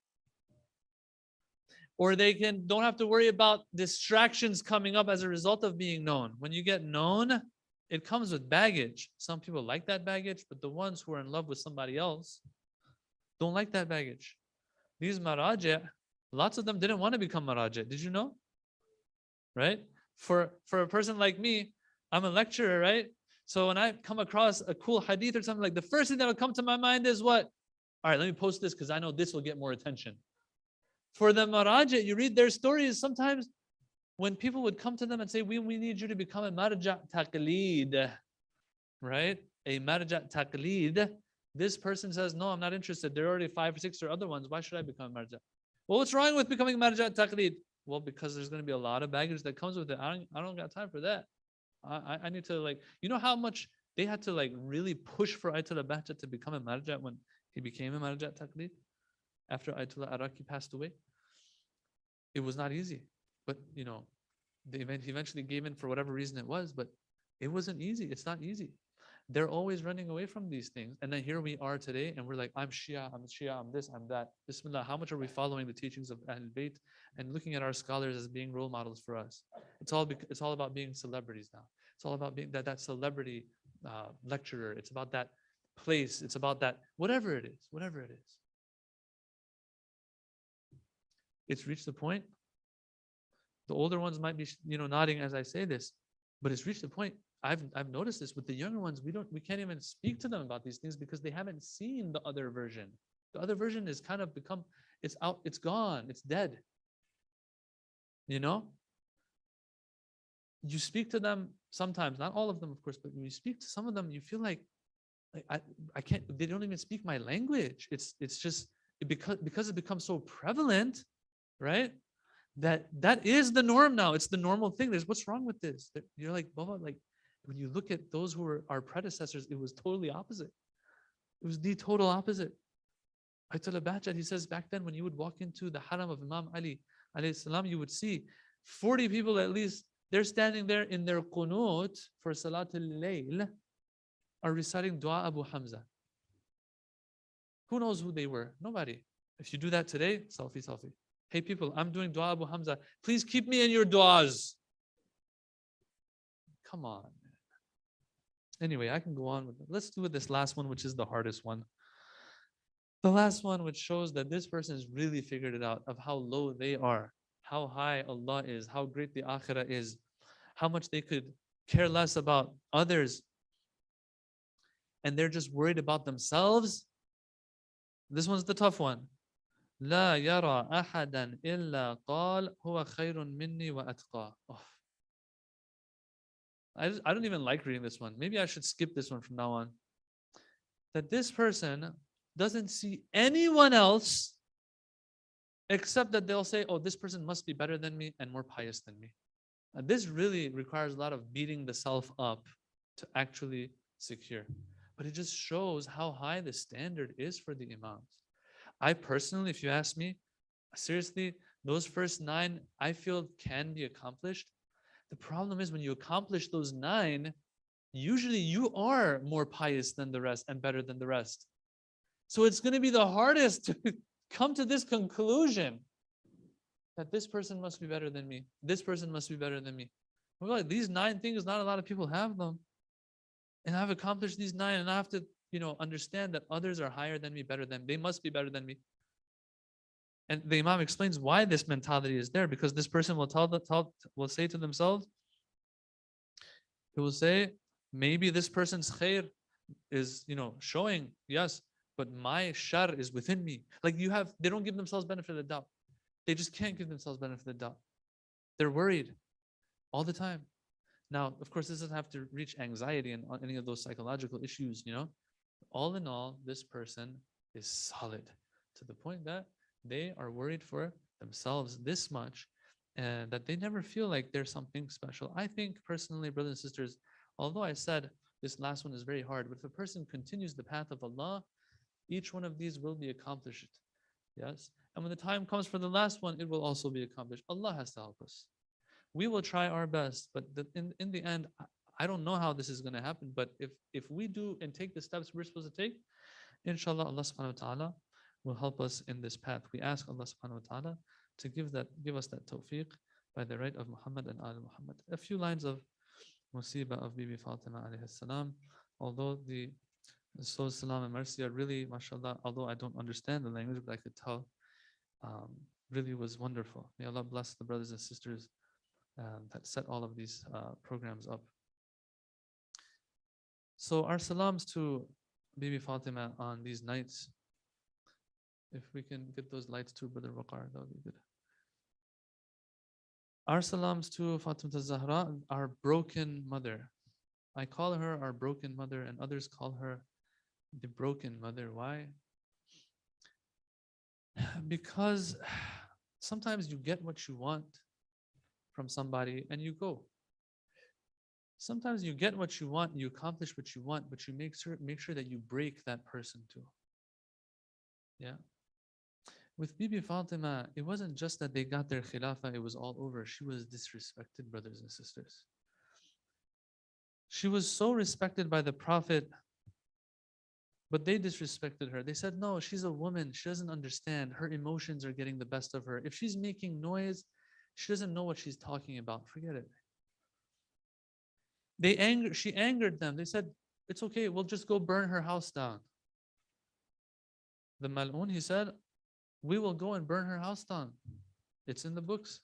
Or they don't have to worry about distractions coming up as a result of being known. When you get known, it comes with baggage. Some people like that baggage, but the ones who are in love with somebody else don't like that baggage. These maraja, lots of them didn't want to become maraja. Did you know? Right? For a person like me, I'm a lecturer, right? So when I come across a cool hadith or something, like the first thing that will come to my mind is what? All right, let me post this because I know this will get more attention. For the maraja, you read their stories, sometimes when people would come to them and say, we need you to become a marja taqleed, right? A marja taqleed. This person says, no, I'm not interested. There are already 5 or 6 or other ones. Why should I become a marja? Well, what's wrong with becoming marja taqleed? Well, because there's going to be a lot of baggage that comes with it. I don't got time for that. I need to, like, you know how much they had to like really push for Ayatollah Bahjat to become a marja when he became a marja taqleed after Ayatollah Araki passed away. It was not easy, but you know, he eventually gave in for whatever reason it was, but it wasn't easy. It's not easy. They're always running away from these things. And then here we are today, and we're like, I'm Shia, I'm this, I'm that. Bismillah, how much are we following the teachings of Ahlul Bayt and looking at our scholars as being role models for us? It's all about being celebrities now. It's all about being that celebrity lecturer. It's about that place. It's about that, whatever it is, whatever it is. It's reached the point. The older ones might be, nodding as I say this, but it's reached the point. I've noticed this with the younger ones. We can't even speak to them about these things because they haven't seen the other version. The other version is kind of become, it's out, it's gone, it's dead. You speak to them sometimes, not all of them, of course, but when you speak to some of them, you feel like I can't. They don't even speak my language. It's just because it becomes so prevalent, right? That is the norm now. It's the normal thing. What's wrong with this? You're like, Baba, like when you look at those who were our predecessors, it was totally opposite. It was the total opposite. Ayatollah Bahjat, he says back then when you would walk into the haram of Imam Ali alayhi salam, you would see 40 people at least, they're standing there in their qunut for Salatul Layl, are reciting Dua Abu Hamza. Who knows who they were? Nobody. If you do that today, selfie. Hey people, I'm doing Dua Abu Hamza. Please keep me in your duas. Come on. Anyway, I can go on with it. Let's do this last one, which is the hardest one. The last one, which shows that this person has really figured it out, of how low they are, how high Allah is, how great the akhirah is, how much they could care less about others, and they're just worried about themselves. This one's the tough one. لا يرى أحدا إلا قال هو خير مني وأتقى. I don't even like reading this one. Maybe I should skip this one from now on. That this person doesn't see anyone else except that they'll say, oh, this person must be better than me and more pious than me. And this really requires a lot of beating the self up to actually secure. But it just shows how high the standard is for the imams. I personally, if you ask me, seriously, those first 9, I feel can be accomplished. The problem is when you accomplish those 9, usually you are more pious than the rest and better than the rest. So it's going to be the hardest to come to this conclusion that this person must be better than me. This person must be better than me. Well, these 9 things, not a lot of people have them. And I've accomplished these 9, and I have to, understand that others are higher than me, better than me. They must be better than me. And the Imam explains why this mentality is there, because this person will say to themselves, he will say, maybe this person's khair is, showing, yes, but my shar is within me. Like they don't give themselves benefit of the doubt. They just can't give themselves benefit of the doubt. They're worried all the time. Now, of course, this doesn't have to reach anxiety and any of those psychological issues, All in all, this person is solid to the point that they are worried for themselves this much and that they never feel like there's something special. I think personally, brothers and sisters, although I said this last one is very hard, but if a person continues the path of Allah, each one of these will be accomplished. Yes. And when the time comes for the last one, it will also be accomplished. Allah has to help us. We will try our best, but in the end, I don't know how this is going to happen, but if we do and take the steps we're supposed to take, inshallah, Allah subhanahu wa ta'ala will help us in this path. We ask Allah subhanahu wa ta'ala to give us that tawfiq by the right of Muhammad and Al Muhammad. A few lines of Musibah of Bibi Fatima alayhi salam. Although the Soul Salam and Mercy are really, mashallah, although I don't understand the language, but I could tell, really was wonderful. May Allah bless the brothers and sisters that set all of these programs up. So our salams to Bibi Fatima on these nights. If we can get those lights to Brother Waqar, that would be good. Our salams to Fatima Zahra, our broken mother. I call her our broken mother, and others call her the broken mother. Why? Because sometimes you get what you want from somebody and you go. Sometimes you get what you want, you accomplish what you want, but you make sure that you break that person too. Yeah. With Bibi Fatima, it wasn't just that they got their khilafah, it was all over. She was disrespected, brothers and sisters. She was so respected by the Prophet, but they disrespected her. They said, no, she's a woman. She doesn't understand. Her emotions are getting the best of her. If she's making noise, she doesn't know what she's talking about. Forget it. She angered them. They said, it's okay, we'll just go burn her house down. The Mal'un, he said, we will go and burn her house down. It's in the books.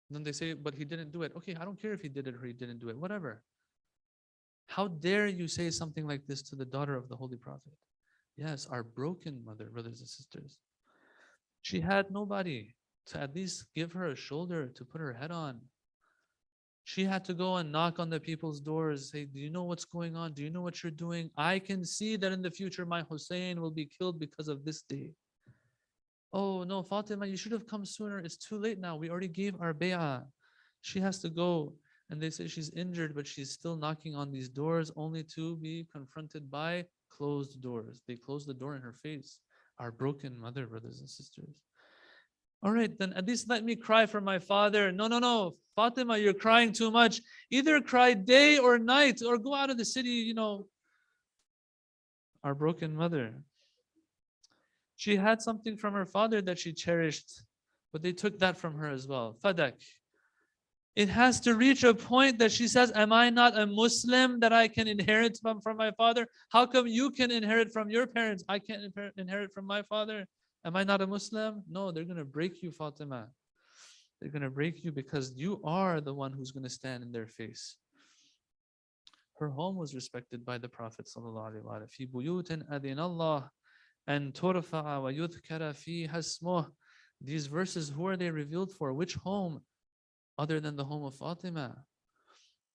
And then they say, but he didn't do it. Okay, I don't care if he did it or he didn't do it, whatever. How dare you say something like this to the daughter of the Holy Prophet? Yes, our broken mother, brothers and sisters. She had nobody to at least give her a shoulder to put her head on. She had to go and knock on the people's doors, say, do you know what's going on? Do you know what you're doing? I can see that in the future my Hussein will be killed because of this day. Oh no, Fatima, you should have come sooner. It's too late now. We already gave our bay'ah. She has to go. And they say she's injured, but she's still knocking on these doors only to be confronted by closed doors. They closed the door in her face. Our broken mother, brothers and sisters. All right, then at least let me cry for my father. No, no, no. Fatima, you're crying too much. Either cry day or night or go out of the city, you know. Our broken mother. She had something from her father that she cherished, but they took that from her as well. Fadak. It has to reach a point that she says, am I not a Muslim that I can inherit from my father? How come you can inherit from your parents? I can't inherit from my father. Am I not a Muslim? No, they're going to break you, Fatima. They're going to break you because you are the one who's going to stand in their face. Her home was respected by the Prophet sallallahu alaihi wasallam. في بيوت أذن الله أن ترفع ويذكر فيها اسمه. These verses, who are they revealed for? Which home? Other than the home of Fatima.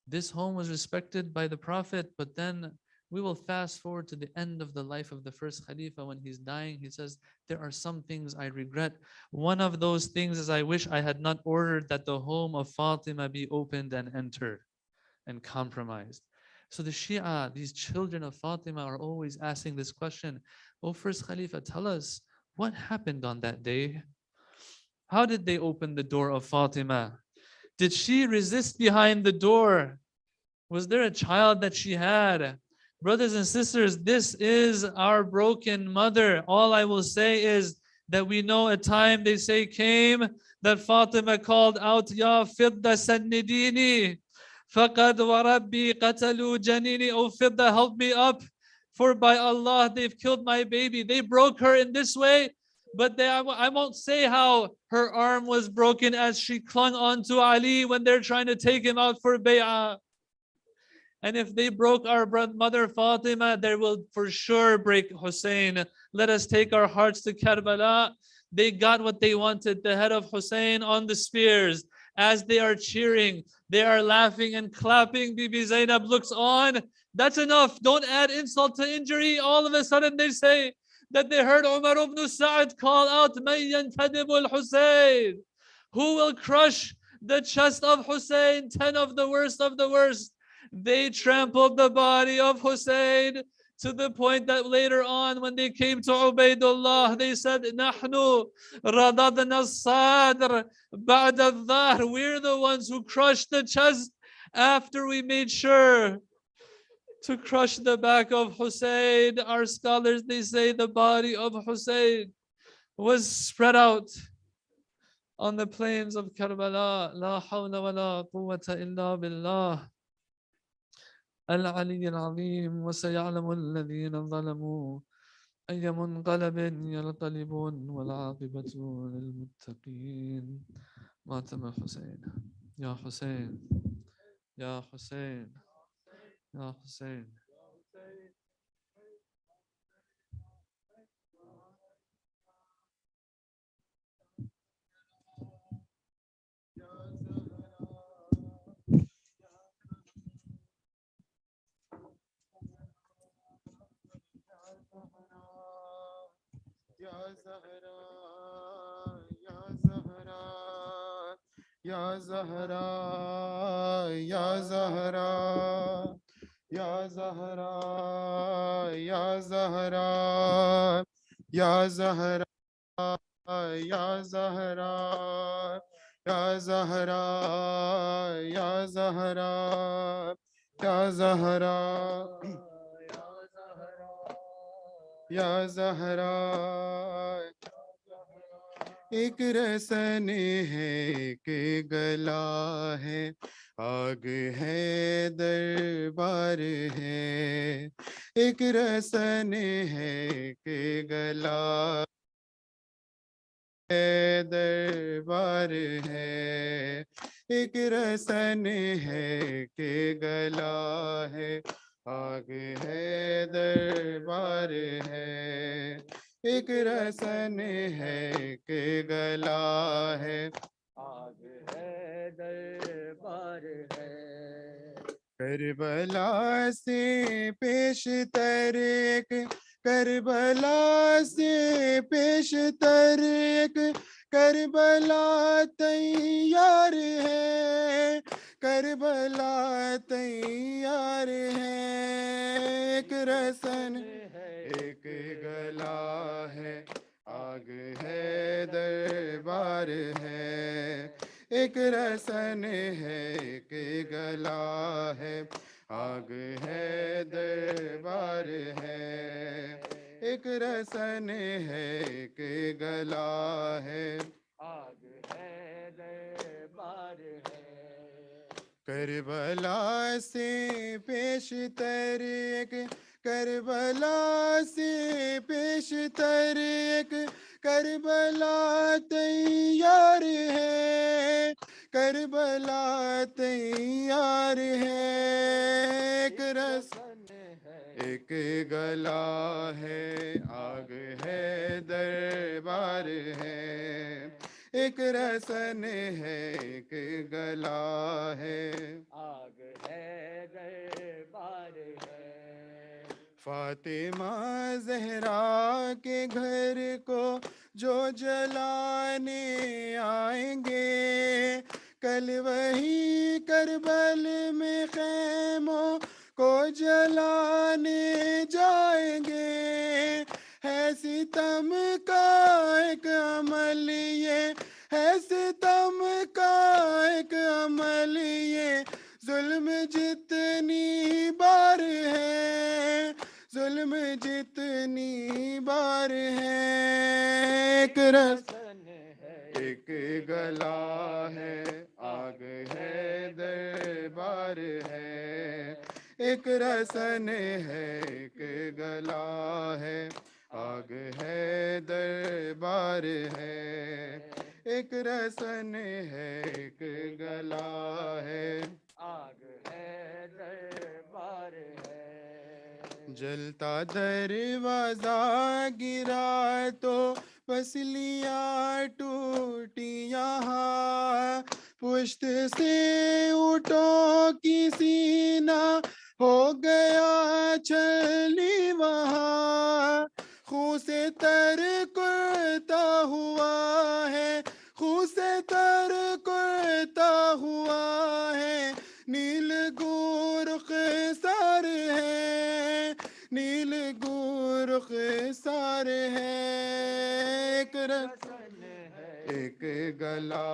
This home was respected by the Prophet, but then we will fast forward to the end of the life of the first Khalifa. When he's dying, he says, there are some things I regret. One of those things is I wish I had not ordered that the home of Fatima be opened and entered and compromised. So the Shia, these children of Fatima, are always asking this question, oh first Khalifa, tell us what happened on that day. How did they open the door of Fatima? Did she resist behind the door? Was there a child that she had? Brothers and sisters, this is our broken mother. All I will say is that we know a time, they say, came that Fatima called out, Ya Fidda Sannidini, Faqad wa Rabbi qatalu janini. Oh Fidda, help me up, for by Allah they've killed my baby. They broke her in this way. But I won't say how her arm was broken as she clung onto Ali when they're trying to take him out for bay'ah. And if they broke our mother Fatima, they will for sure break Hussein. Let us take our hearts to Karbala. They got what they wanted, the head of Hussein on the spears. As they are cheering, they are laughing and clapping. Bibi Zainab looks on. That's enough. Don't add insult to injury. All of a sudden they say, that they heard Umar ibn Sa'd call out, مَنْ يَنْتَدِبُ الْحُسَيْنِ. Who will crush the chest of Hussein? 10 of the worst of the worst. They trampled the body of Hussein to the point that later on when they came to Ubaidullah, they said, نَحْنُ رَضَضْنَا الصَّادْرِ بَعْدَ الظَّهْرِ. We're the ones who crushed the chest After we made sure to crush the back of Hussein, our scholars, they say the body of Hussein was spread out on the plains of Karbala. La hawla wa la quwwata illa billah. العلي العظيم وسيعلم الذين ظلموا أي منقلب ينقلبون والعاقبة للمتقين. ماتم حسين يا حسين يا حسين يا حسين. Ya Zahra, Ya Zahra, Ya Zahra, Ya Zahra, Ya Zahra, Ya Zahra, Ya Zahra, Ya Zahra, Ya Zahra, Ya Zahra, Ya Zahra, Ya Zahra. ایک رسن ہے ایک گلا ہے آگ ہے دربار ہے ایک رسن ہے ایک گلا ہے دربار ہے ایک رسن ہے کہ گلا ہے آگ ہے دربار ہے ایک رسن ہے کہ گلا ہے آگ ہے دربار ہے کربلا سے پیش تر ایک کربلا سے پیش تر ایک کربلا تیار ہے کربلا تیار ہے ایک رسن ایک گلا ہے آگ ہے دربار ہے ایک رسن ہے ایک گلا ہے آگ ہے دربار ہے ایک رسن ہے ایک گلا ہے آگ ہے دربار ہے کربلا سے پیش تر ایک کربلا سے پیش تر ایک کربلا تیار ہے کربلا تیار ہے ایک رسن ایک گلا ہے آگ ہے دربار ہے ایک رسن ہے ایک گلا ہے آگ ہے دربار ہے فاطمہ زہرا کے گھر کو جو جلانے آئیں گے کل وہی کربل میں خیموں کو جلانے جائیں گے ہے ستم کا ایک عمل یہ ہے ستم کا ایک عمل یہ ظلم جتنی بار ہے ظلم جتنی بار ہے ایک رسن ہے ایک گلا ہے آگ ہے دربار ہے ایک رسن ہے ایک گلا ہے آگ ہے دربار ہے ایک رسن ہے ایک گلا ہے آگ ہے دربار ہے جلتا دروازہ گرا تو پسلیاں ٹوٹی یہاں پشت سے اٹھو کسی نہ ہو گیا چھلی وہاں خون سے تر کرتا ہوا ہے خون سے تر کرتا ہوا ہے نیل گورخ سار ہے نیل گورخ سار ہے ایک رسن ہے ایک گلا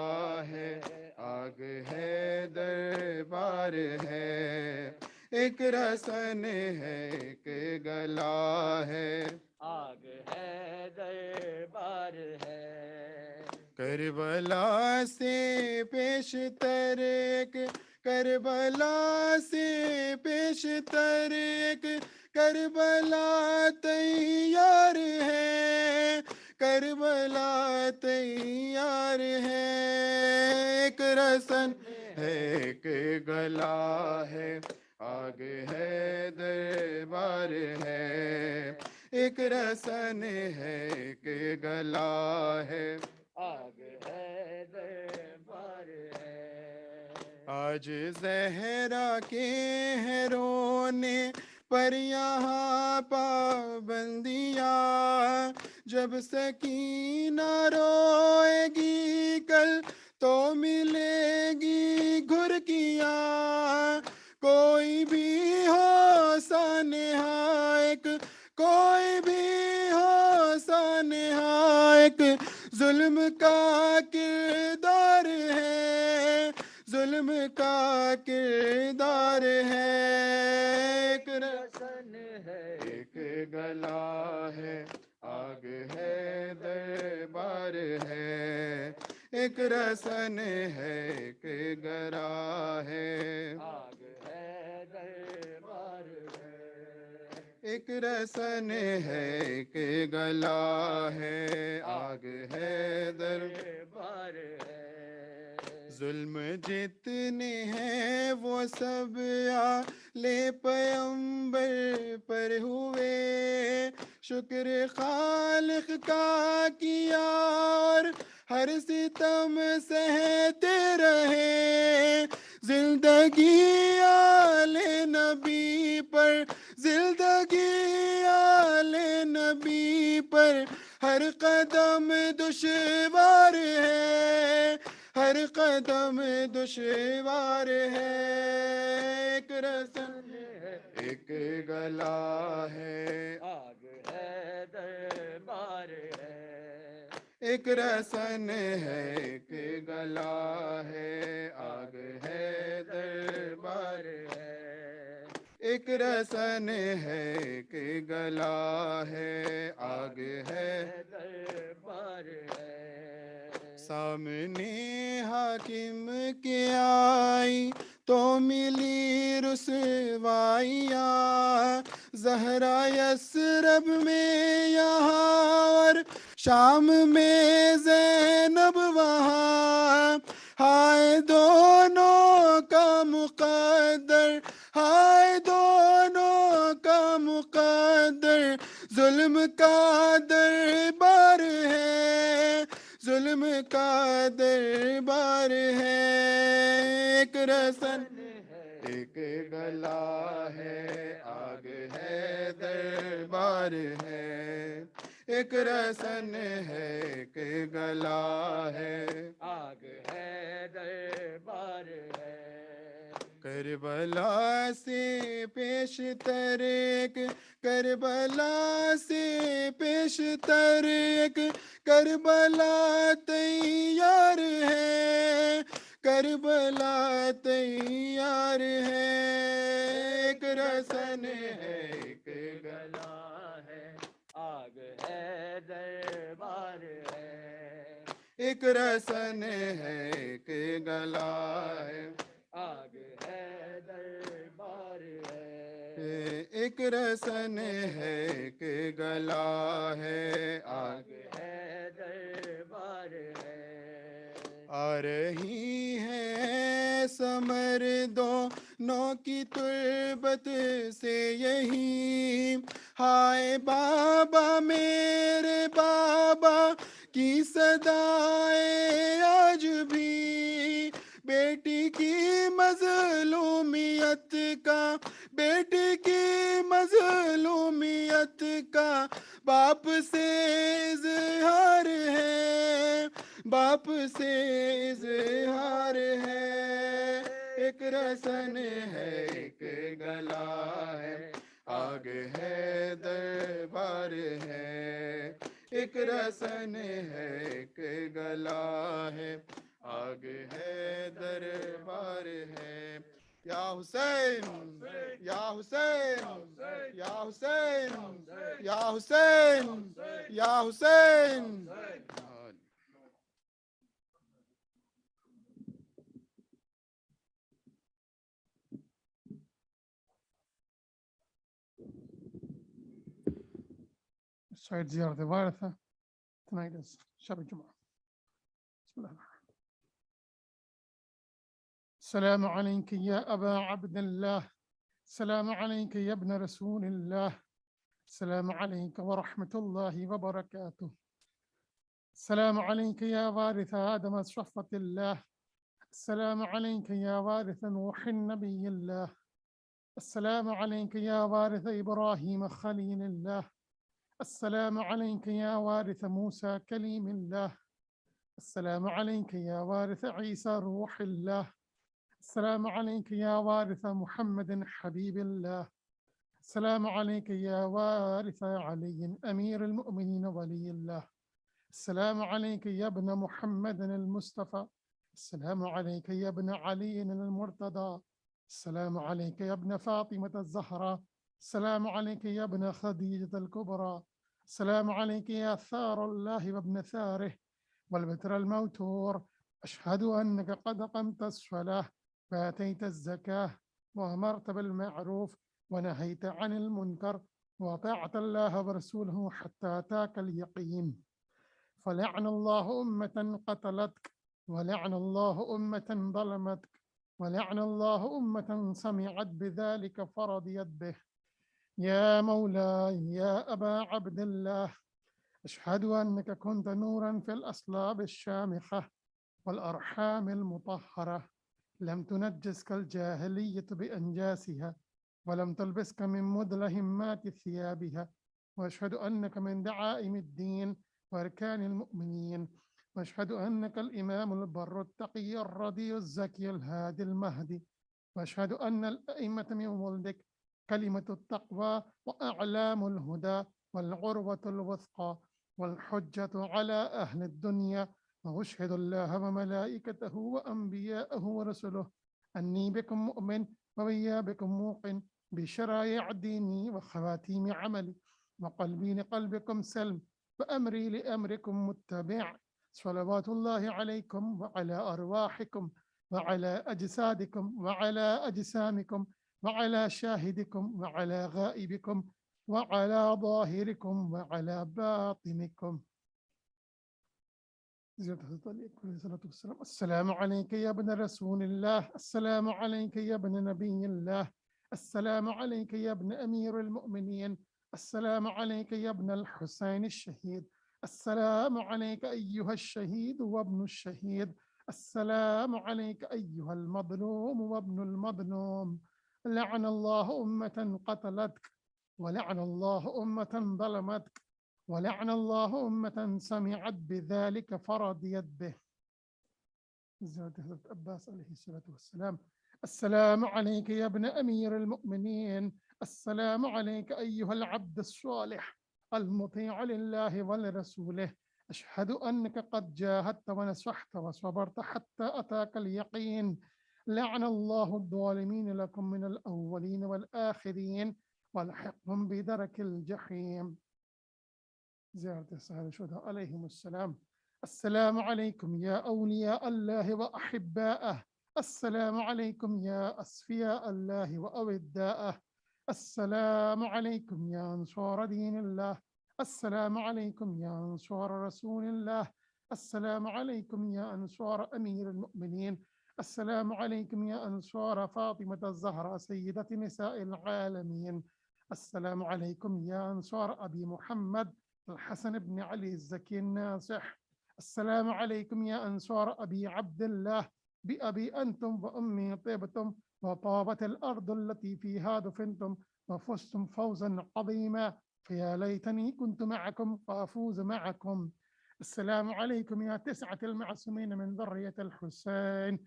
ہے آگ ہے دربار ہے، ایک رسن ہے کہ گلا ہے، آگ ہے دربار ہے، کربلا سے پیشتر ایک، کربلا سے پیشتر ایک، کربلا تیار ہے، کربلا تیار ہے، ایک رسن ہے ایک گلا ہے، آگ ہے دربار ہے، ایک رسن ہے ایک گلا ہے، آگ ہے دربار ہے، آج زہرا کے ہیں رونے پر یہاں پابندیاں، جب سکینہ روئے گی کل تو ملے گی گھرکیاں، کوئی بھی ہو سانحہ ایک، کوئی بھی ہو سانحہ ایک، ظلم کا کردار ہے، ظلم کا کردار ہے، ایک رسن ہے ایک گلا ہے، آگ ہے دربار ہے، ایک رسن ہے ایک گرا ہے، آگ ہے دربار ہے، ایک رسن ہے ایک گلا ہے، آگ ہے دربار ہے، ظلم جتنے ہیں وہ سب آلِ پیغمبر پر ہوئے، شکر خالق کا کیا اور ہر ستم سہتے رہے، زندگی آلِ نبی پر، زندگی آلِ نبی پر، ہر قدم دشوار ہے، ہر قدم دشوار ہے، ایک رسن ہے ایک گلا ہے، آگ ہے دربار ہے، ایک رسن ہے ایک گلا ہے، آگ ہے دربار ہے، ایک رسن ہے ایک گلا ہے، آگ ہے دربار ہے، سامنے حاکم کے آئی تو ملی رسوائیاں، زہرا یثرب میں یہاں اور شام میں زینب وہاں، ہائے دونوں کا مقدر، ہائے دونوں کا مقدر، ظلم کا دربار ہے، ظلم کا دربار ہے، ایک رسن ایک گلا ہے، آگ ہے دربار ہے، ایک رسن ہے ایک گلا ہے، آگ ہے دربار ہے، کربلا سے پیشتر ایک، کربلا سے پیشتر ایک، کربلا تیار ہے، کربلا تیار ہے، ایک رسن ہے ایک گلا ہے، آگ ہے دربار ہے، ایک رسن ہے ایک گلا ہے، آگ ہے دربار ہے، ایک رسن ہے ایک گلا ہے، آگ ہے دربار ہے، آ رہی ہے ثمر دونوں کی تربت سے یہی، ہائے بابا میرے بابا کی صدائے آج بھی، بیٹی کی مظلومیت کا، بیٹی کی مظلومیت کا باپ سے اظہار ہے، باپ سے اظہار ہے، ایک رسن ہے ایک گلا ہے، آگ ہے دربار ہے، ایک رسن ہے ایک گلا ہے، باغ ہے دربار ہے یا حسین یا حسین یا حسین یا حسین یا حسین. سعيد زيارة الوارثة. Tonight is Shab al-Jumu'ah. بسم الله الرحمن الرحيم. السلام عليك يا أبا عبد الله. السلام عليك يا ابن رسول الله. السلام عليك ورحمة الله وبركاته. السلام عليك يا وارث آدم صفة الله. السلام عليك يا وارث نوح نبي الله. السلام عليك يا وارث إبراهيم خليل الله. السلام عليك يا وارث موسى كليم الله. السلام عليك يا وارث عيسى روح الله. السلام عليك يا وارث محمد حبيب الله. السلام عليك يا وارث علي أمير المؤمنين ولي الله. السلام عليك يا ابن محمد المصطفى. السلام عليك يا ابن علي المرتضى. السلام عليك يا ابن فاطمة الزهراء. السلام عليك يا ابن خديجة الكبرى. السلام عليك يا ثار الله وابن ثاره والبتر الموتور. أشهد أنك قد قمت الصلاة وآتيت الزكاة وأمرت بالمعروف ونهيت عن المنكر وأطعت الله ورسوله حتى أتاك اليقين. فلعن الله أمة قتلتك ولعن الله أمة ظلمتك ولعن الله أمة سمعت بذلك فرضيت به. يا مولاي يا أبا عبد الله، أشهد أنك كنت نورا في الأصلاب الشامخة والأرحام المطهرة، لم تنجسك الجاهلية بأنجاسها ولم تلبسك من مدلهمات ثيابها. وأشهد أنك من دعائم الدين وأركان المؤمنين. وأشهد أنك الإمام البر التقي الرضي الزكي الهادي المهدي. وأشهد أن الأئمة من ولدك كلمة التقوى وأعلام الهدى والعروة الوثقى والحجة على أهل الدنيا. وأشهد الله وملائكته وأنبياءه ورسله أني بكم مؤمن وبيا بكم موقن بشرائع ديني وخواتيم عملي، وقلبي لقلبكم سلم وأمري لأمركم متبع. صلوات الله عليكم وعلى أرواحكم وعلى أجسادكم وعلى أجسامكم وعلى شاهدكم وعلى غائبكم وعلى ظاهركم وعلى باطنكم. السلام عليك يا ابن رسول الله. السلام عليك يا ابن نبي الله. السلام عليك يا ابن أمير المؤمنين. السلام عليك يا ابن الحسين الشهيد. السلام عليك أيها الشهيد وابن الشهيد. السلام عليك أيها المظلوم وابن المظلوم. لعن الله أمة قتلتك ولعن الله أمة ظلمتك ولعن الله أمة سمعت بذلك فرضيت به. حضرت عباس عليه الصلاة والسلام. السلام عليك يا ابن أمير المؤمنين. السلام عليك أيها العبد الصالح المطيع لله ولرسوله. أشهد أنك قد جاهدت ونصحت وصبرت حتى أتاك اليقين. لعن الله الظالمين لكم من الأولين والآخرين والحقهم بدرك الجحيم. زيارة الصحابة الشهداء عليهم السلام. السلام عليكم يا أولياء الله وأحباءه. السلام عليكم يا أصفياء الله وأوداءه. السلام عليكم يا أنصار دين الله. السلام عليكم يا أنصار رسول الله. السلام عليكم يا أنصار أمير المؤمنين. السلام عليكم يا أنصار فاطمة الزهراء سيدة نساء العالمين. السلام عليكم يا أنصار أبي محمد الحسن بن علي الزكي الناصح. السلام عليكم يا أنصار أبي عبد الله. بأبي أنتم وأمي طيبتم وطابت الأرض التي فيها دفنتم وفزتم فوزا عظيما، فيا ليتني كنت معكم وأفوز معكم. السلام عليكم يا تسعة المعصومين من ذرية الحسين.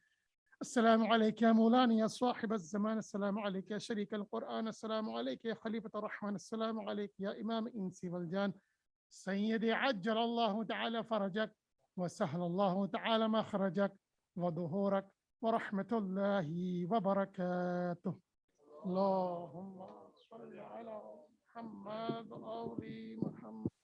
السلام عليك يا مولانا يا صاحب الزمان. السلام عليك يا شريك القرآن. السلام عليك يا خليفة الرحمن. السلام عليك يا إمام الإنس والجان. سيدي عجل الله تعالى فرجك وسهل الله تعالى مخرجك وظهورك ورحمة الله وبركاته. اللهم صل على محمد وآل محمد.